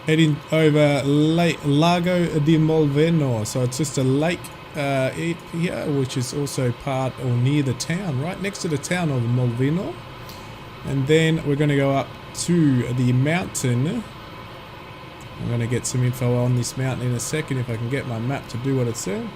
Heading over Lake Lago di Molveno, so it's just a lake here, which is also part or near the town, right next to the town of Molveno. And then we're going to go up to the mountain. I'm going to get some info on this mountain in a second if I can get my map to do what it said.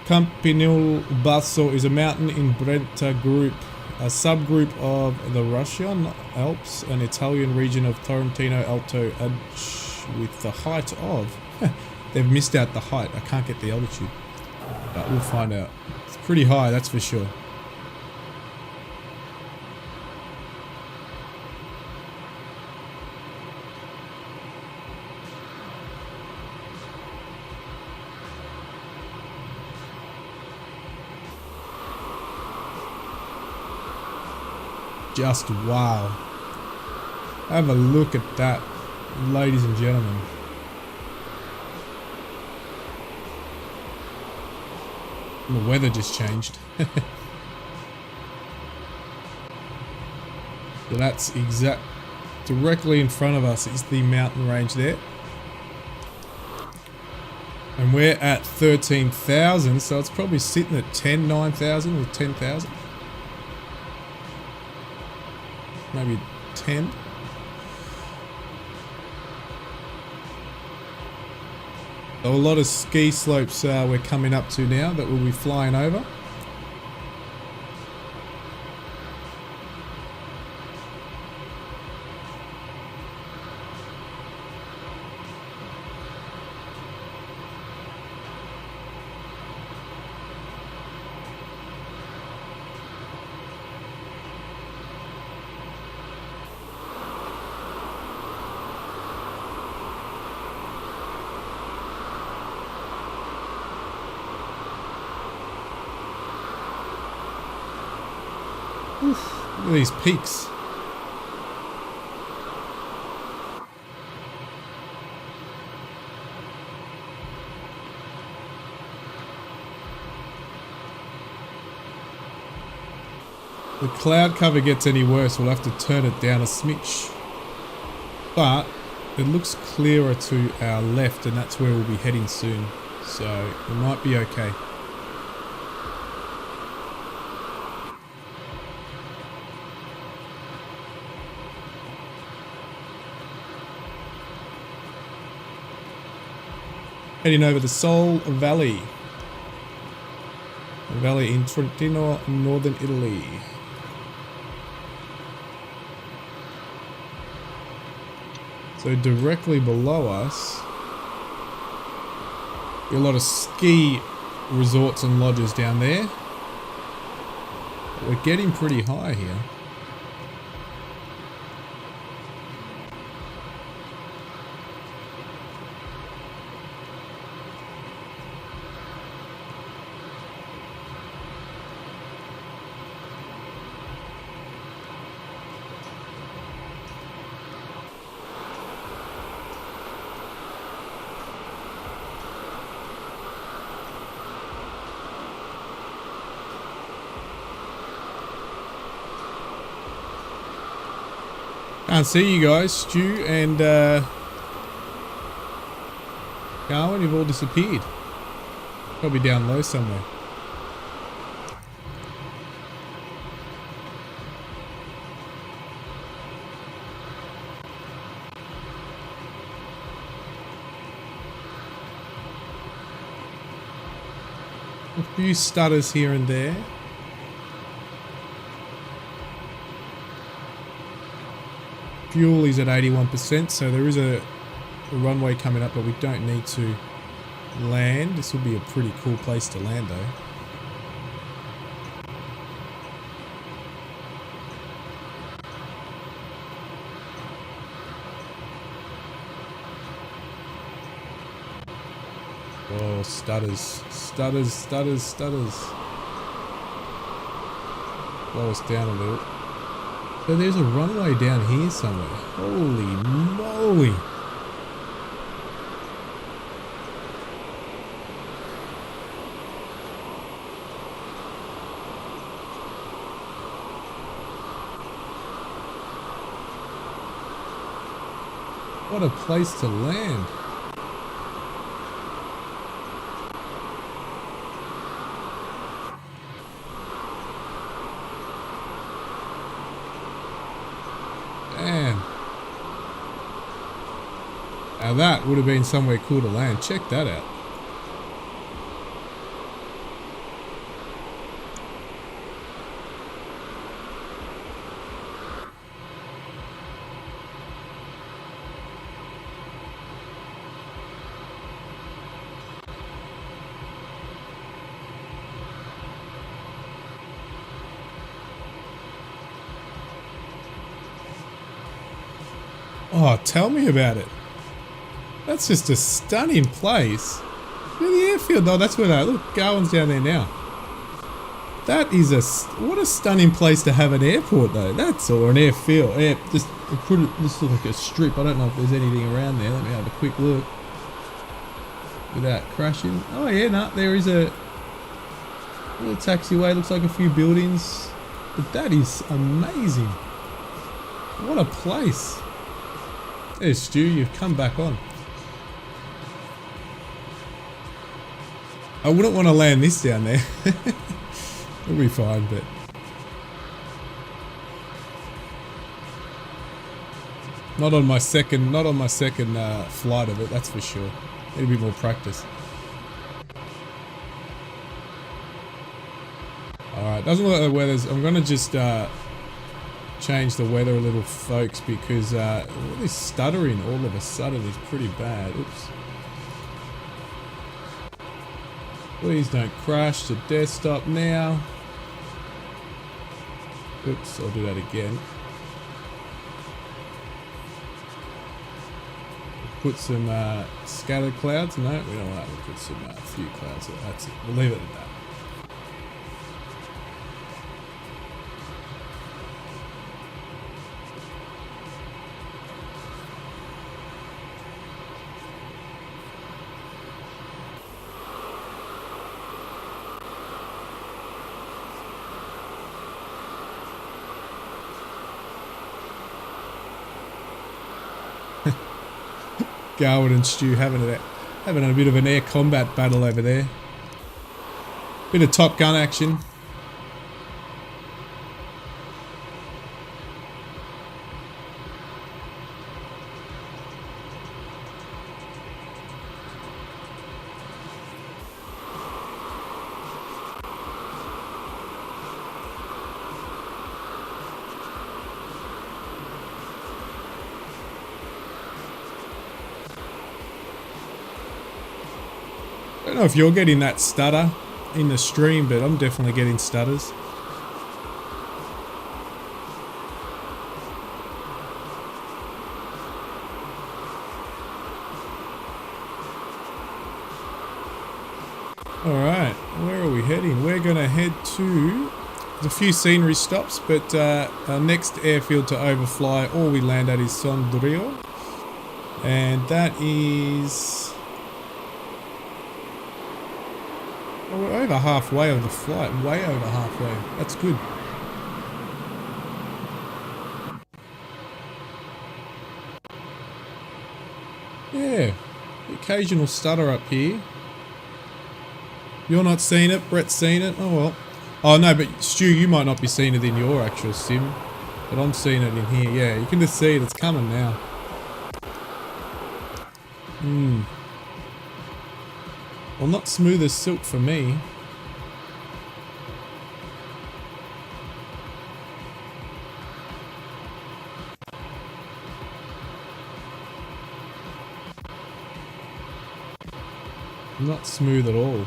Campanile Basso is a mountain in Brenta group, a subgroup of the Russian Alps, an Italian region of Trentino Alto Adige, with the height of... they've missed out the height. I can't get the altitude, but we'll find out. It's pretty high, that's for sure. Just wow. Have a look at that, ladies and gentlemen. The weather just changed. So that's directly in front of us is the mountain range there. And we're at 13,000, so it's probably sitting at 9,000 or 10,000. Maybe 10. So a lot of ski slopes we're coming up to now that we'll be flying over. Oof, look at these peaks. The cloud cover gets any worse, we'll have to turn it down a smidge. But it looks clearer to our left, and that's where we'll be heading soon. So we might be okay. Heading over to Sol Valley. A valley in Trentino, northern Italy. So directly below us, a lot of ski resorts and lodges down there. But we're getting pretty high here. Can't see you guys. Stu and Garwin, you've all disappeared. Probably down low somewhere. A few stutters here and there. Fuel is at 81%, so there is a runway coming up, but we don't need to land. This will be a pretty cool place to land though. Oh, stutters, stutters, stutters, stutters. Slow us down a little. So there's a runway down here somewhere. Holy moly. What a place to land. Damn. Now that would have been somewhere cool to land. Check that out. Oh, tell me about it. That's just a stunning place. Look at the airfield. Oh, that's where they look. Garwin's down there now. That is what a stunning place to have an airport though. That's or an airfield. Just put it. This looks like a strip. I don't know if there's anything around there. Let me have a quick look. Without crashing. Oh yeah, no, there is a little taxiway. Looks like a few buildings. But that is amazing. What a place. There's Stu, you've come back on. I wouldn't want to land this down there. It'll be fine, but... Not on my second flight of it, that's for sure. Need a bit more practice. Alright, doesn't look like the weather's... I'm going to just change the weather a little, folks, because this stuttering all of a sudden is pretty bad. Oops. Please don't crash the desktop now. Oops, I'll do that again. Put some scattered clouds. No, we don't want that. We'll put some few clouds. That's it. We'll leave it at that. Garwood and Stu having a bit of an air combat battle over there. Bit of Top Gun action. I don't know if you're getting that stutter in the stream, but I'm definitely getting stutters. Alright, where are we heading? We're going to head to... There's a few scenery stops, but our next airfield to overfly, all we land at is Sondrio. And that is... Well, we're over halfway of the flight, way over halfway. That's good. Yeah, the occasional stutter up here. You're not seeing it, Brett's seen it. Oh well. Oh no, but Stu, you might not be seeing it in your actual sim, but I'm seeing it in here. Yeah, you can just see it, it's coming now. Well, not smooth as silk for me. Not smooth at all.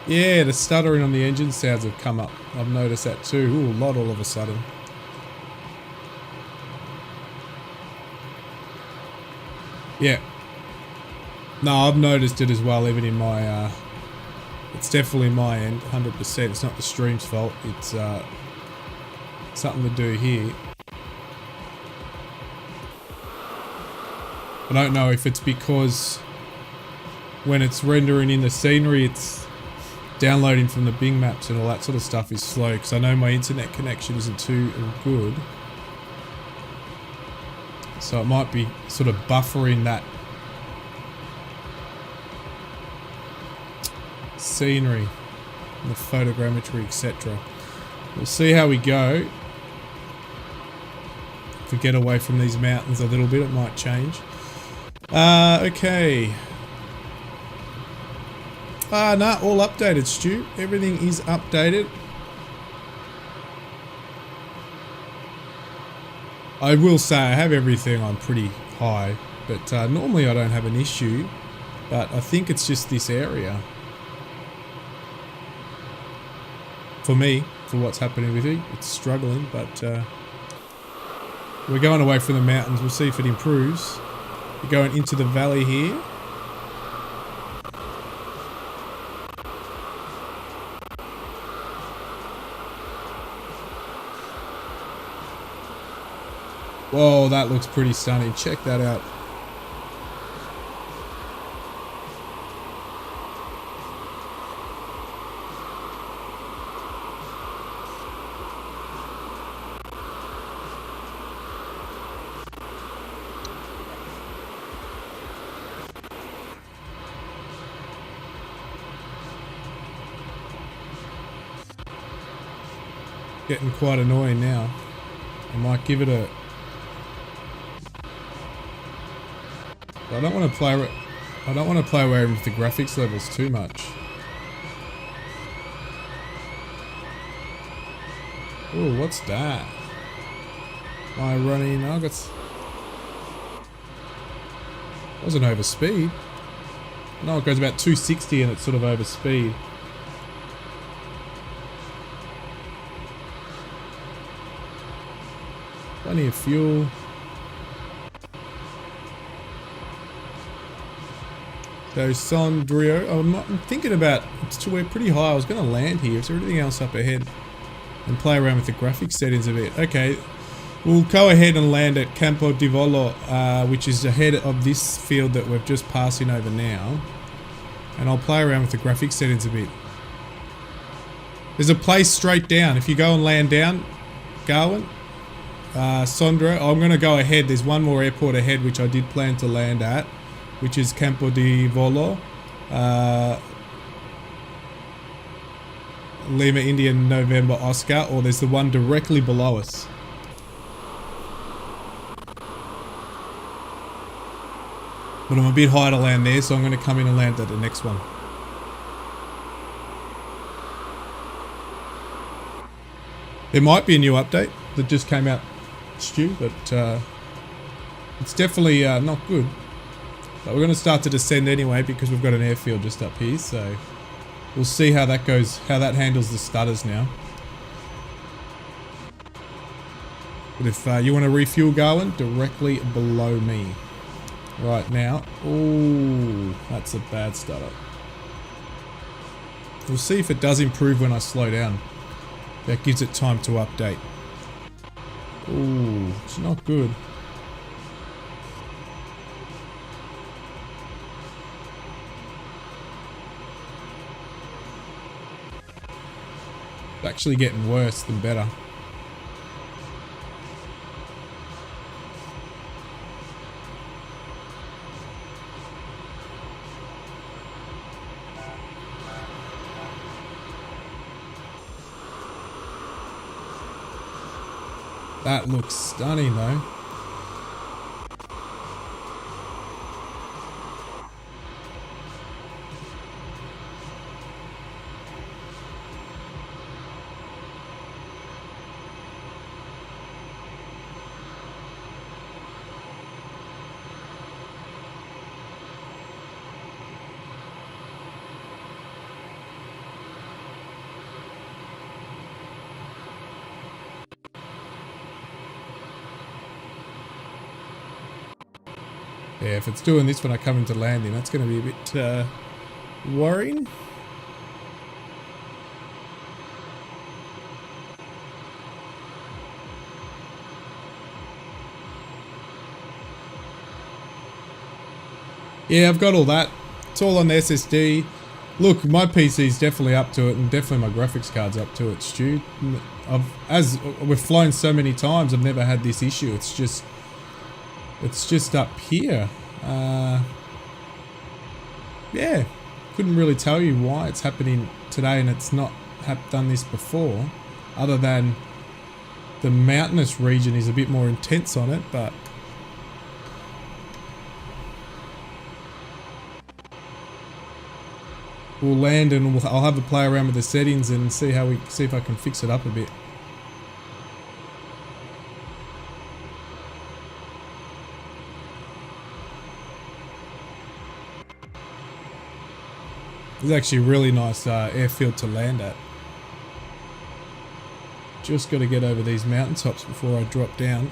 Yeah, the stuttering on the engine sounds have come up. I've noticed that too. Ooh, a lot all of a sudden. Yeah. No, I've noticed it as well, even in my... it's definitely my end, 100%. It's not the stream's fault. It's something to do here. I don't know if it's because when it's rendering in the scenery, it's downloading from the Bing maps and all that sort of stuff is slow, because I know my internet connection isn't too good. So it might be sort of buffering that scenery, the photogrammetry, etc. We'll see how we go. If we get away from these mountains a little bit, it might change. Okay. Nah, all updated, Stu. Everything is updated. I will say I have everything on pretty high, but normally I don't have an issue. But I think it's just this area. For me, for what's happening with it, it's struggling, but we're going away from the mountains. We'll see if it improves. We're going into the valley here. Whoa, that looks pretty stunning. Check that out. Getting quite annoying now. I might give it a... I don't want to play around with the graphics levels too much. Oh, what's that? Am I running? I got... Wasn't over speed. No, it goes about 260 and it's sort of over speed. Plenty of fuel. So Sondrio, I'm thinking about, we're pretty high. I was going to land here. Is there anything else up ahead? And play around with the graphics settings a bit. Okay, we'll go ahead and land at Campo di Volo, which is ahead of this field that we're just passing over now. And I'll play around with the graphics settings a bit. There's a place straight down. If you go and land down, Garwin, Sondro, I'm going to go ahead. There's one more airport ahead, which I did plan to land at, which is Campo di Volo. Lima Indian November Oscar, or there's the one directly below us. But I'm a bit high to land there, so I'm going to come in and land at the next one. There might be a new update that just came out, Stu, but it's definitely not good. But we're going to start to descend anyway because we've got an airfield just up here, so we'll see how that goes, how that handles the stutters now. But if you want to refuel, Garwin, directly below me. Right now, oh, that's a bad stutter. We'll see if it does improve when I slow down. That gives it time to update. Oh, it's not good. It's actually getting worse than better. That looks stunning though. Yeah, if it's doing this when I come into landing, that's going to be a bit worrying. Yeah, I've got all that. It's all on the SSD. Look, my PC's definitely up to it, and definitely my graphics card's up to it, Stu. As we've flown so many times, I've never had this issue. It's just up here. Yeah, couldn't really tell you why it's happening today and it's not done this before, other than the mountainous region is a bit more intense on it, but we'll land and I'll have a play around with the settings and see if I can fix it up a bit. It's actually a really nice airfield to land at. Just got to get over these mountaintops before I drop down.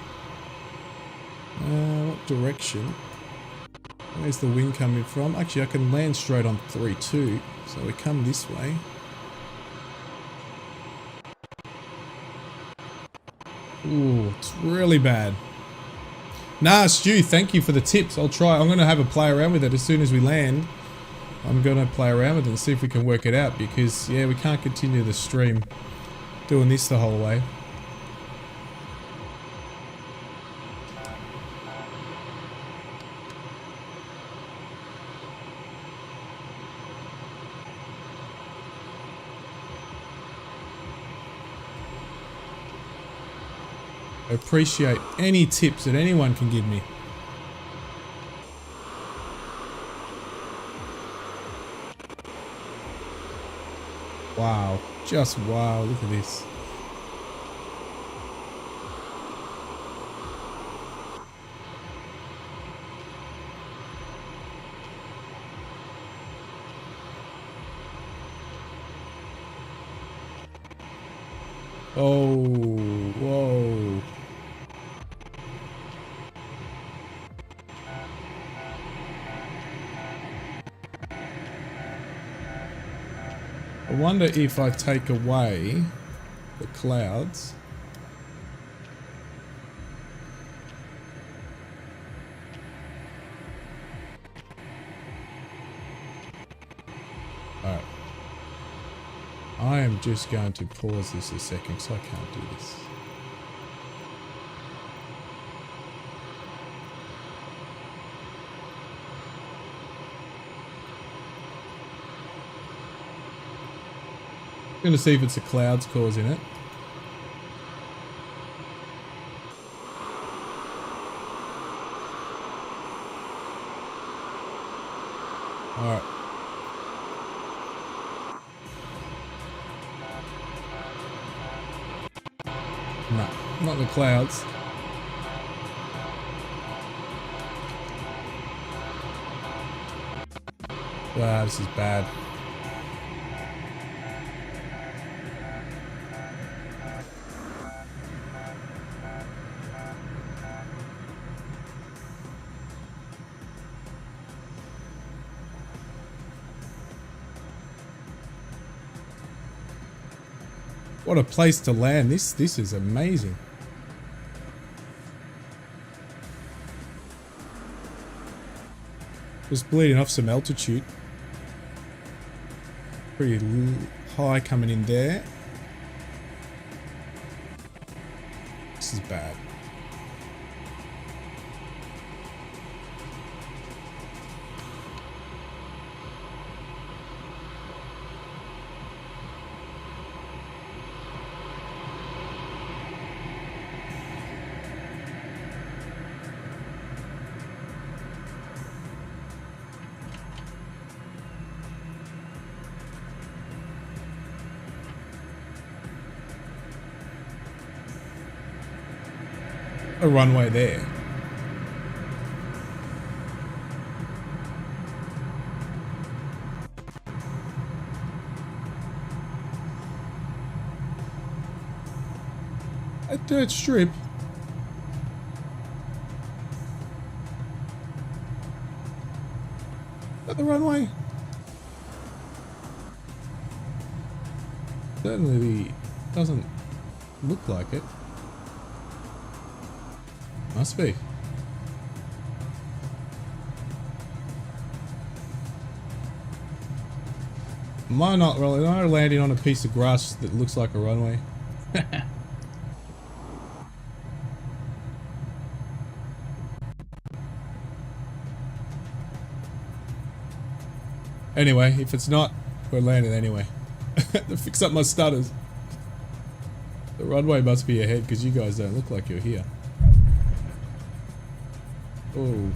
What direction? Where's the wind coming from? Actually, I can land straight on 3-2. So we come this way. Ooh, it's really bad. Nah, Stu, thank you for the tips. I'll try. I'm going to have a play around with it as soon as we land. I'm going to play around with it and see if we can work it out because, yeah, we can't continue the stream doing this the whole way. I appreciate any tips that anyone can give me. Wow, just wow, look at this. Oh, whoa. I wonder if I take away the clouds. Alright. I am just going to pause this a second because I can't do this. I'm going to see if it's the clouds causing it. Alright. No, not the clouds. Wow, this is bad. What a place to land. This is amazing. Just bleeding off some altitude. Pretty high coming in there. This is bad. A runway there. A dirt strip. Is that the runway? Certainly doesn't look like it. Must be. Am I not really? Am I landing on a piece of grass that looks like a runway? Anyway, if it's not, we're landing anyway. To fix up my stutters. The runway must be ahead because you guys don't look like you're here. Oh,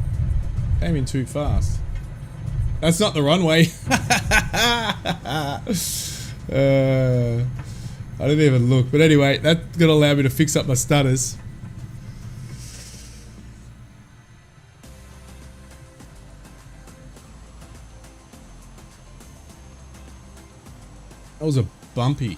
came in too fast. That's not the runway. I didn't even look. But anyway, that's going to allow me to fix up my stutters. That was a bumpy.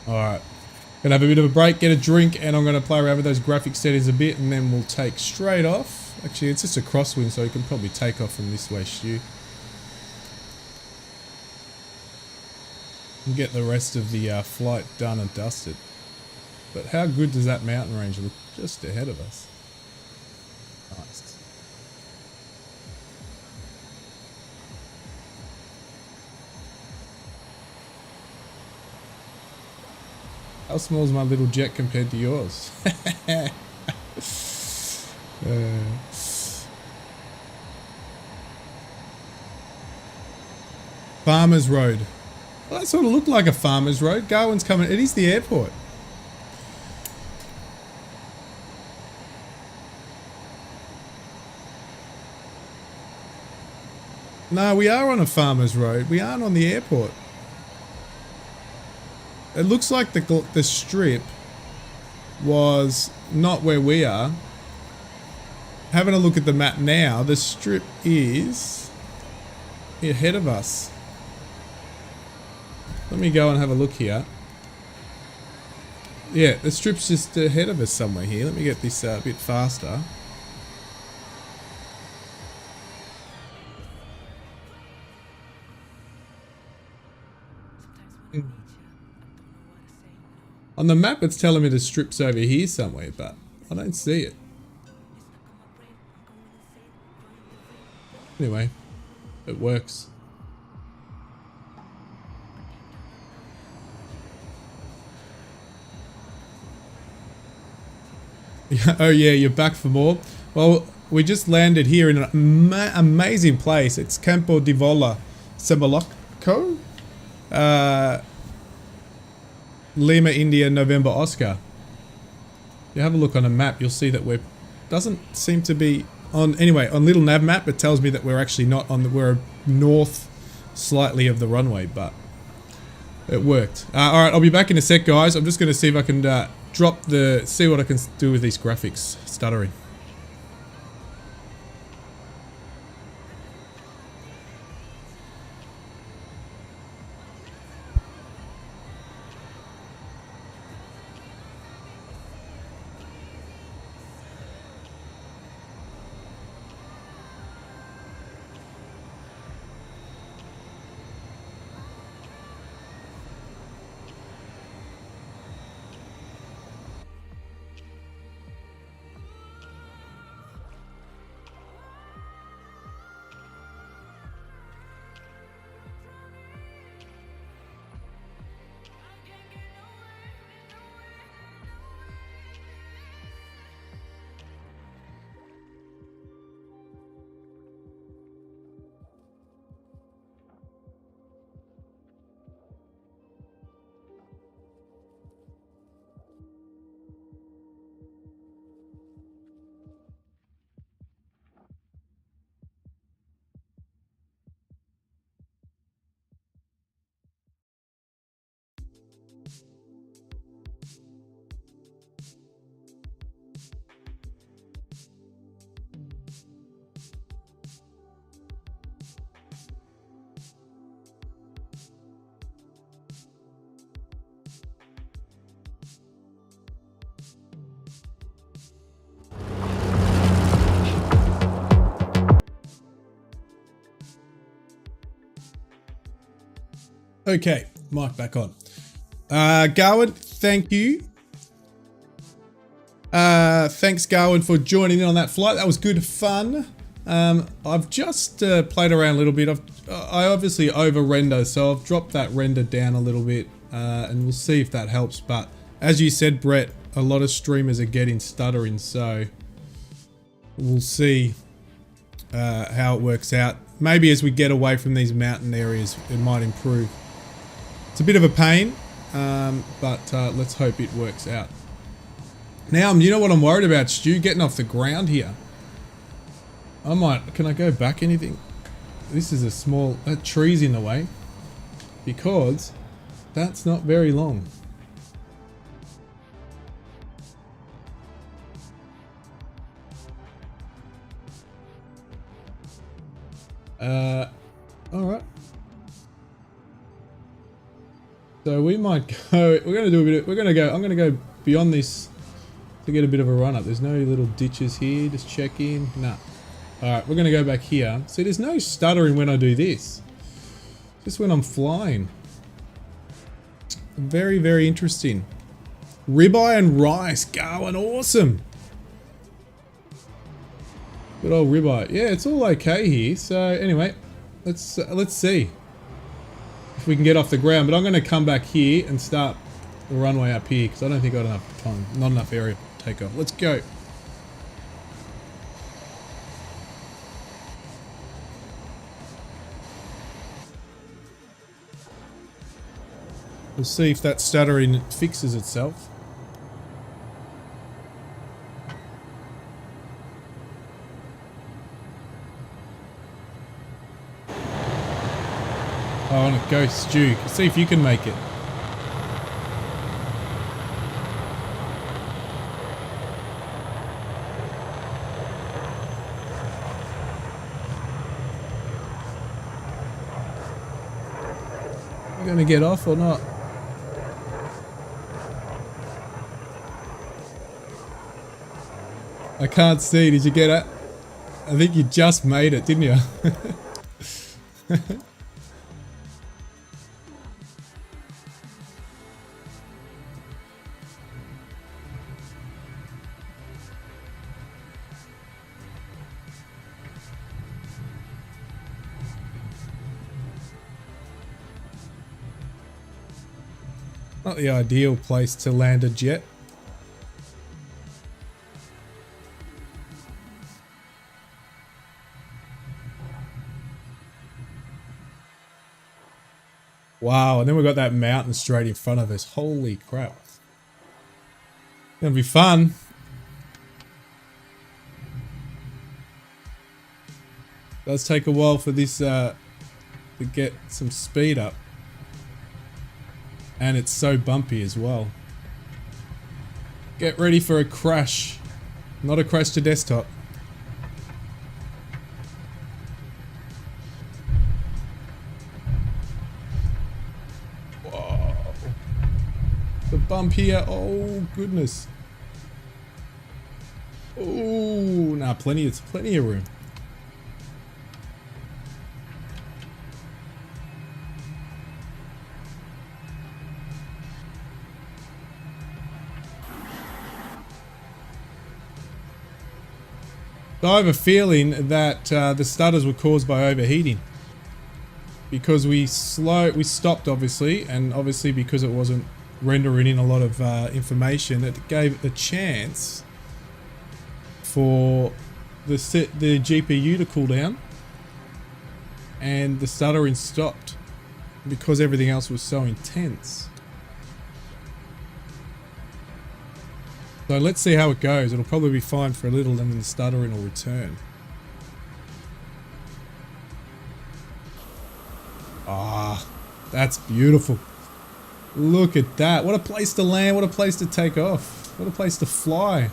Alright, gonna have a bit of a break, get a drink, and I'm gonna play around with those graphic settings a bit, and then we'll take straight off. Actually, it's just a crosswind, so you can probably take off from this way, Stu. And get the rest of the flight done and dusted. But how good does that mountain range look just ahead of us? How small is my little jet compared to yours? Farmers Road. Well, that sort of looked like a farmer's road. Garwin's coming. It is the airport. No, we are on a farmer's road. We aren't on the airport. It looks like the strip was not where we are. Having a look at the map now, the strip is ahead of us. Let me go and have a look here. Yeah, the strip's just ahead of us somewhere here. Let me get this a bit faster. On the map, it's telling me the strip's over here somewhere, but I don't see it. Anyway, it works. Oh yeah, you're back for more? Well, we just landed here in an amazing place. It's Campo di Vola Semolocco. Lima, India, November, Oscar. If you have a look on a map, you'll see that doesn't seem to be on, anyway, on little nav map, it tells me that we're actually not on we're north slightly of the runway, but it worked. Alright, I'll be back in a sec, guys. I'm just going to see if I can see what I can do with these graphics stuttering. Okay, mic back on. Garwin, thank you. Thanks, Garwin, for joining in on that flight. That was good fun. I've just played around a little bit. I obviously over-render, so I've dropped that render down a little bit, and we'll see if that helps. But as you said, Brett, a lot of streamers are getting stuttering, so we'll see how it works out. Maybe as we get away from these mountain areas, it might improve. It's a bit of a pain, but let's hope it works out. Now, you know what I'm worried about, Stu? Getting off the ground here. Can I go back anything? This is a small, that tree's in the way, because that's not very long. Alright. So we might go, I'm gonna go beyond this to get a bit of a run up. There's no little ditches here, just check in. Nah. Alright, we're gonna go back here. See, there's no stuttering when I do this. Just when I'm flying. Very, very interesting. Ribeye and rice, going awesome. Good old ribeye. Yeah, it's all okay here. So anyway, let's see if we can get off the ground. But I'm going to come back here and start the runway up here because I don't think I got enough time, not enough area to take off. Let's go. We'll see if that stuttering fixes itself. Oh, on a ghost stew. See if you can make it. You gonna get off or not? I can't see. Did you get it? I think you just made it, didn't you? Not the ideal place to land a jet. Wow, and then we've got that mountain straight in front of us. Holy crap. Gonna be fun. Does take a while for this to get some speed up. And it's so bumpy as well. Get ready for a crash. Not a crash to desktop. Whoa. The bump here. Oh, goodness. Oh, nah, plenty of room. So I have a feeling that the stutters were caused by overheating because we stopped obviously, and obviously because it wasn't rendering in a lot of information, it gave a chance for the GPU to cool down, and the stuttering stopped because everything else was so intense. So let's see how it goes. It'll probably be fine for a little, and then the stuttering will return. Ah, that's beautiful. Look at that. What a place to land. What a place to take off. What a place to fly.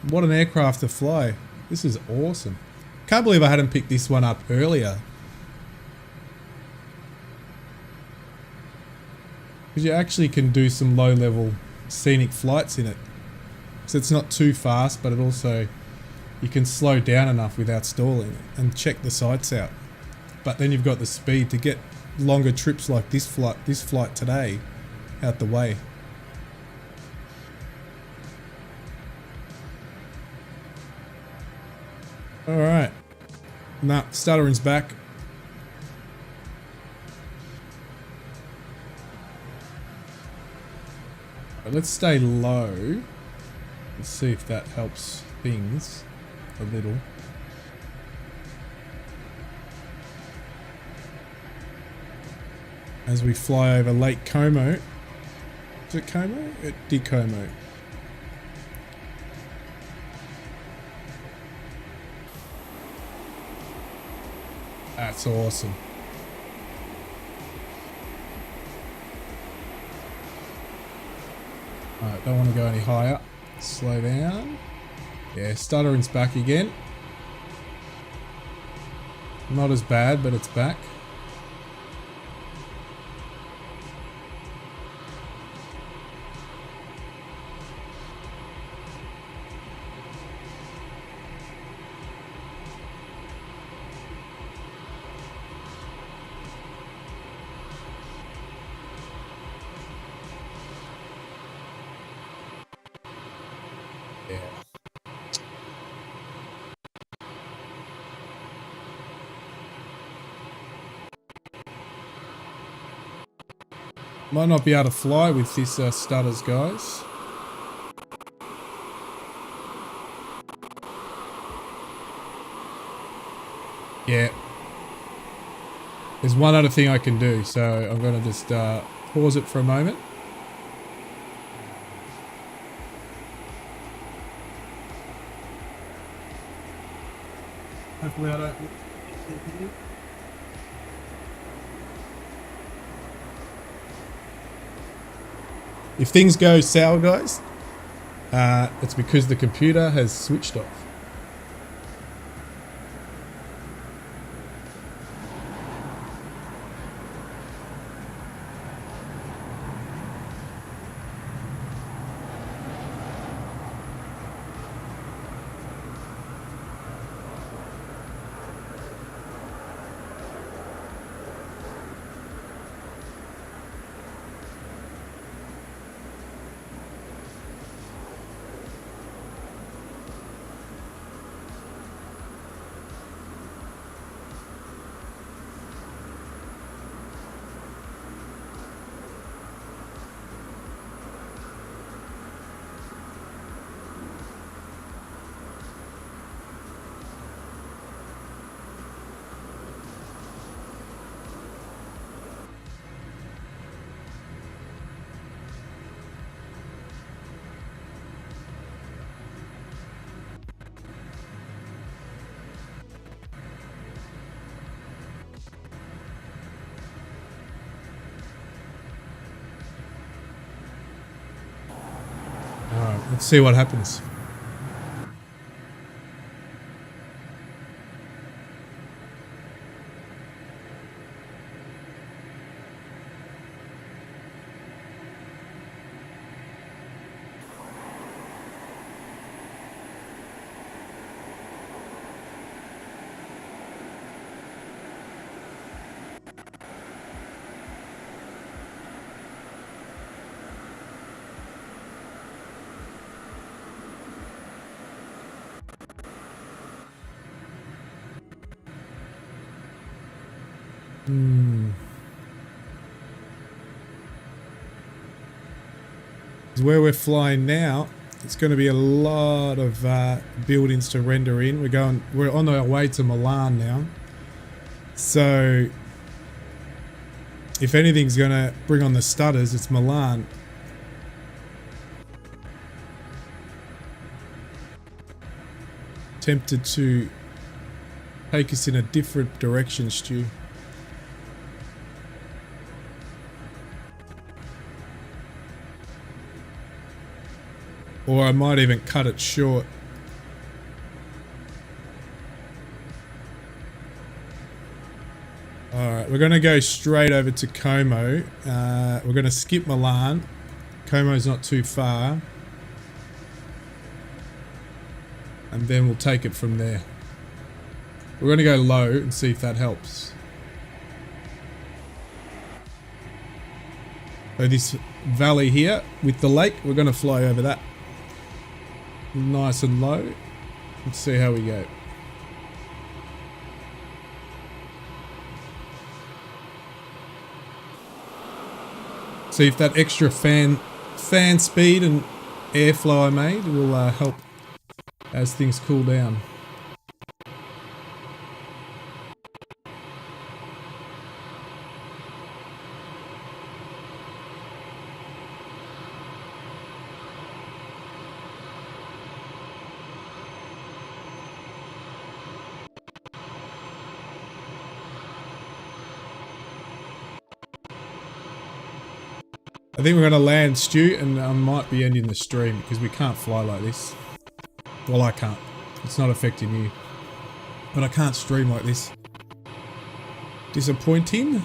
What an aircraft to fly. This is awesome. Can't believe I hadn't picked this one up earlier. Because you actually can do some low-level scenic flights in it. So it's not too fast, but it also, you can slow down enough without stalling and check the sights out. But then you've got the speed to get longer trips like this flight today out the way. Alright. Nah, stuttering's back. Let's stay low. Let's see if that helps things a little. As we fly over Lake Como. Is it Como? Como. That's awesome. Alright, don't want to go any higher. Slow down. Yeah, stuttering's back again. Not as bad, but it's back. Might not be able to fly with this stutters, guys. Yeah. There's one other thing I can do, so I'm going to just pause it for a moment. Hopefully I don't... If things go sour, guys, it's because the computer has switched off. Alright, let's see what happens. Where we're flying now, it's going to be a lot of buildings to render in. We're on our way to Milan now. So if anything's going to bring on the stutters, it's Milan. Tempted to take us in a different direction, Stu. Or I might even cut it short. Alright, we're going to go straight over to Como. We're going to skip Milan. Como's not too far. And then we'll take it from there. We're going to go low and see if that helps. So this valley here with the lake, we're going to fly over that. Nice and low. Let's see how we go. See if that extra fan speed and airflow I made will help as things cool down. I think we're going to land, Stu, and I might be ending the stream because we can't fly like this. Well, I can't. It's not affecting you. But I can't stream like this. Disappointing.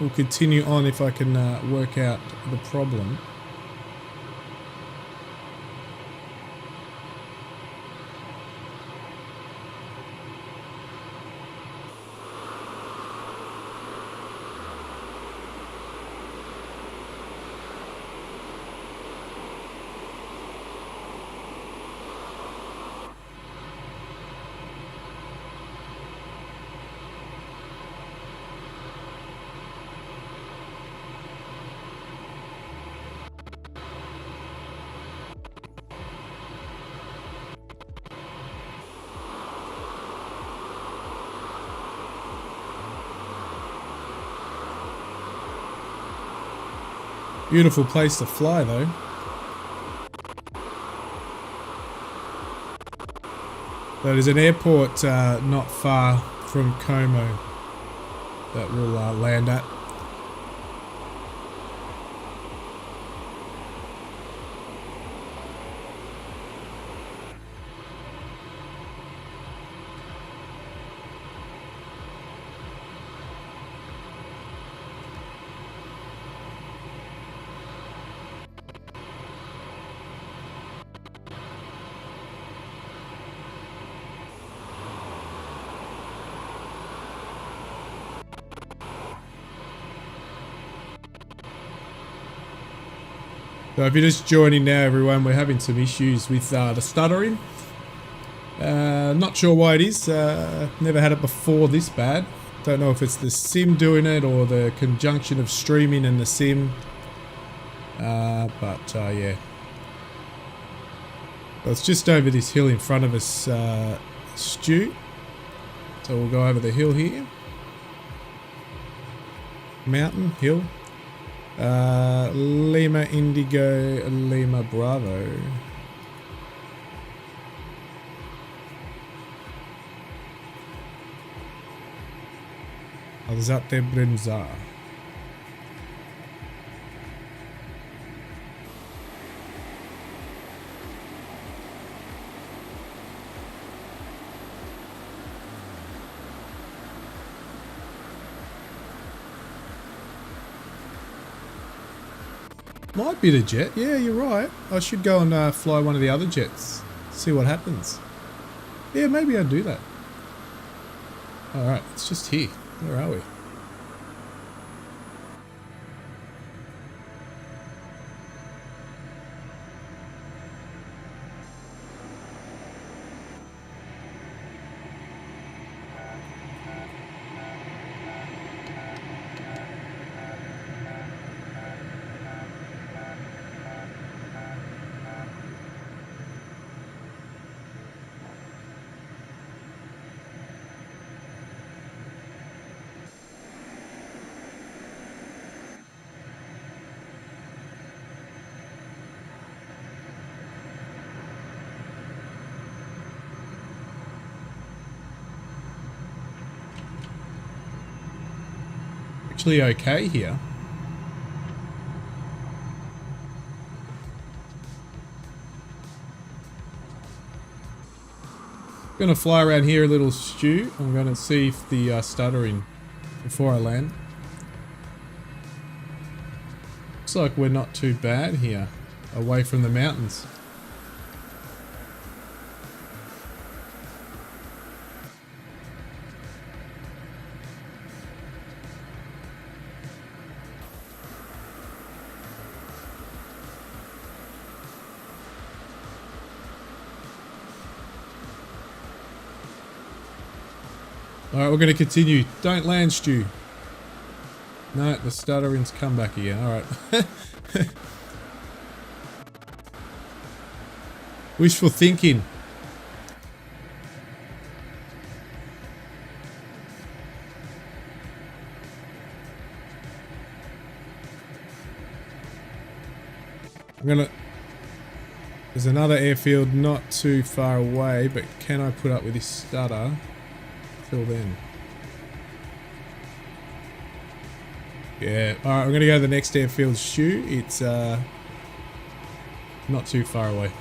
We'll continue on if I can work out the problem. Beautiful place to fly though. There's an airport not far from Como that we'll land at. So if you're just joining now, everyone, we're having some issues with the stuttering. Not sure why it is. Never had it before this bad. Don't know if it's the sim doing it or the conjunction of streaming and the sim. Yeah. Well, it's just over this hill in front of us, Stu. So we'll go over the hill here. Mountain, hill. Lima Indigo, Lima Bravo. Alzate Brenza. Might be the jet. Yeah, you're right. I should go and fly one of the other jets. See what happens. Yeah, maybe I'll do that. Alright, it's just here. Where are we? Actually okay here. Gonna fly around here a little, Stu. I'm gonna see if the stuttering before I land. Looks like we're not too bad here, away from the mountains. Alright, we're going to continue. Don't land, Stu. No, the stuttering's come back again. Alright. Wishful thinking. There's another airfield not too far away, but can I put up with this stutter till then? Yeah, alright, I'm gonna go to the next airfield, Stu. It's not too far away.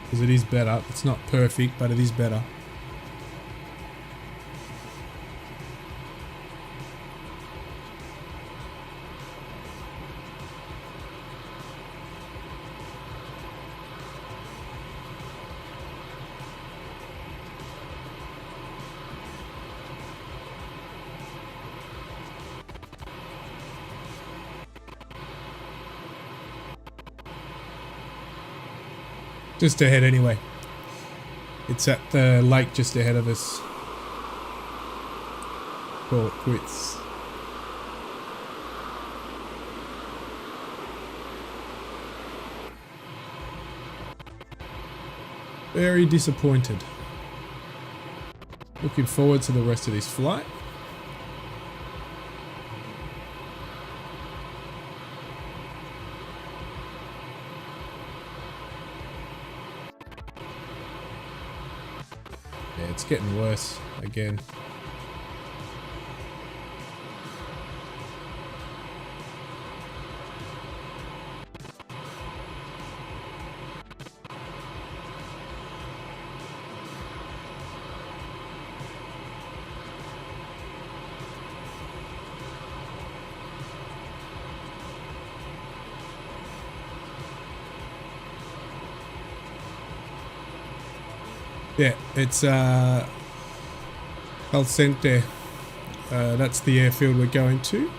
Because it is better. It's not perfect, but it is better. Just ahead anyway. It's at the lake just ahead of us. Call it quits. Very disappointed. Looking forward to the rest of this flight. Yeah, it's getting worse again. Yeah, it's Alcente. That's the airfield we're going to.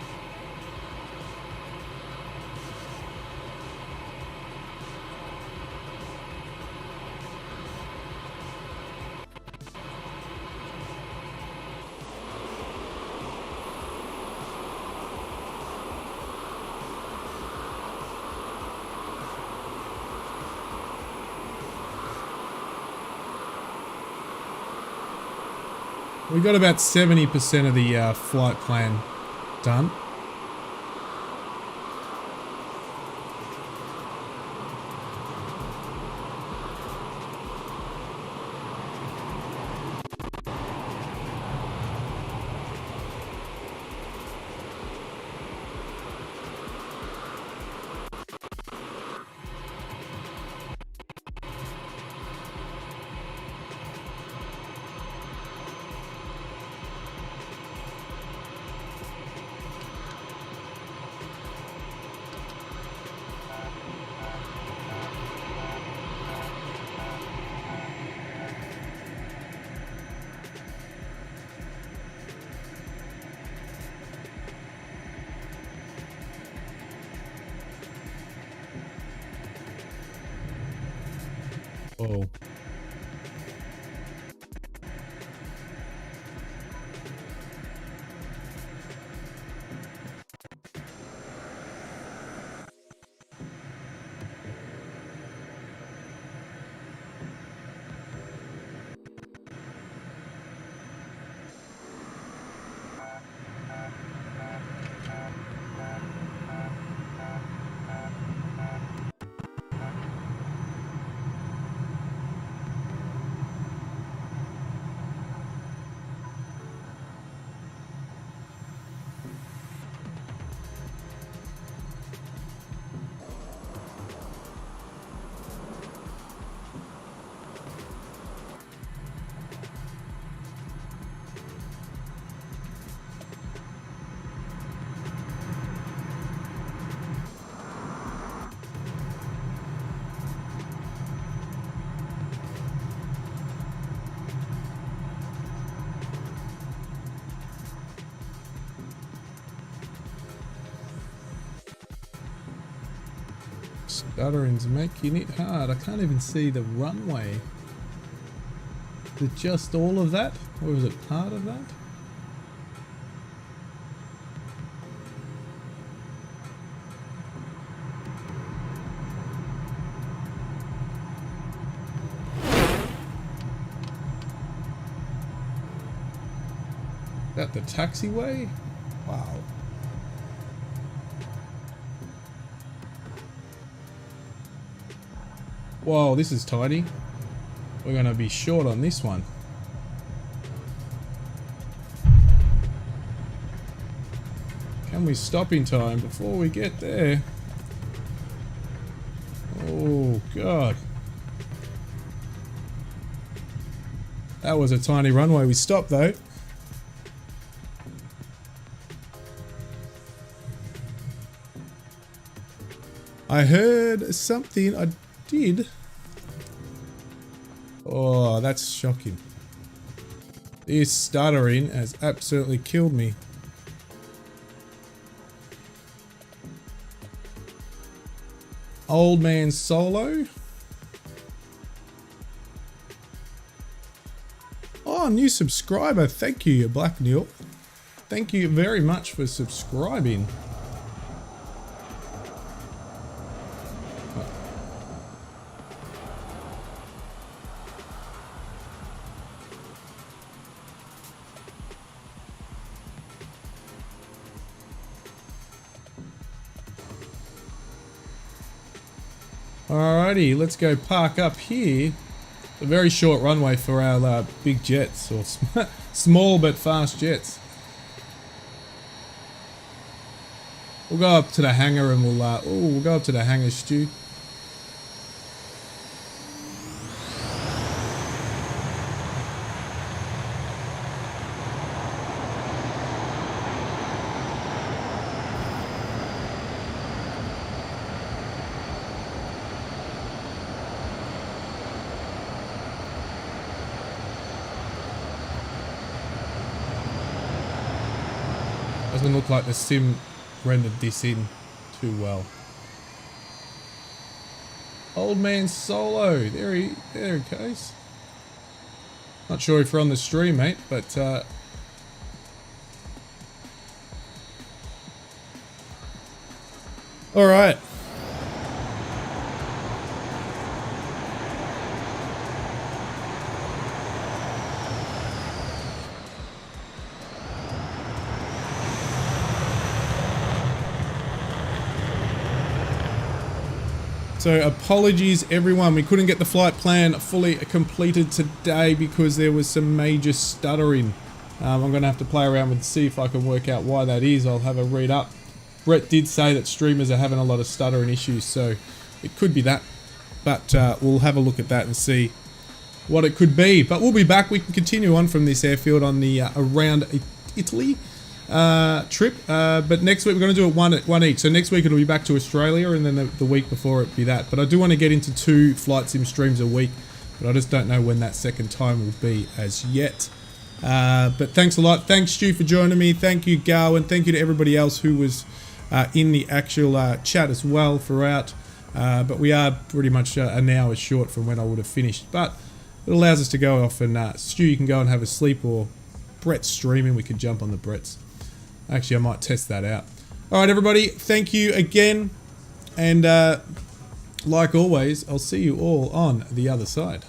We got about 70% of the flight plan done. Oh. Stuttering's making it hard. I can't even see the runway. Is it just all of that? Or is it part of that? Is that the taxiway? Wow. Whoa, this is tiny. We're going to be short on this one. Can we stop in time before we get there? Oh, God. That was a tiny runway. We stopped, though. I heard something. I did. Oh, that's shocking. This stuttering has absolutely killed me. Old man solo. Oh, new subscriber. Thank you, Black Neil. Thank you very much for subscribing. Alrighty, let's go park up here A very short runway for our big jets, or small but fast jets. We'll go up to the hangar and we'll go up to the hangar, Stu. Doesn't look like the sim rendered this in too well. Old man Solo, there he goes. Not sure if you're on the stream, mate, but all right. So apologies everyone, we couldn't get the flight plan fully completed today because there was some major stuttering. I'm going to have to play around with see if I can work out why that is. I'll have a read up. Brett did say that streamers are having a lot of stuttering issues, so it could be that. But we'll have a look at that and see what it could be. But we'll be back. We can continue on from this airfield on the around Italy trip, but next week we're going to do it one each. So next week it'll be back to Australia, and then the week before it be that. But I do want to get into 2 flight sim streams a week, but I just don't know when that second time will be as yet. But thanks a lot. Thanks Stu for joining me. Thank you Gow, and thank you to everybody else who was in the actual chat as well throughout. But we are pretty much an hour short from when I would have finished, but it allows us to go off and Stu, you can go and have a sleep, or Brett's streaming, we could jump on the Brett's. Actually, I might test that out. All right, everybody, thank you again. And like always, I'll see you all on the other side.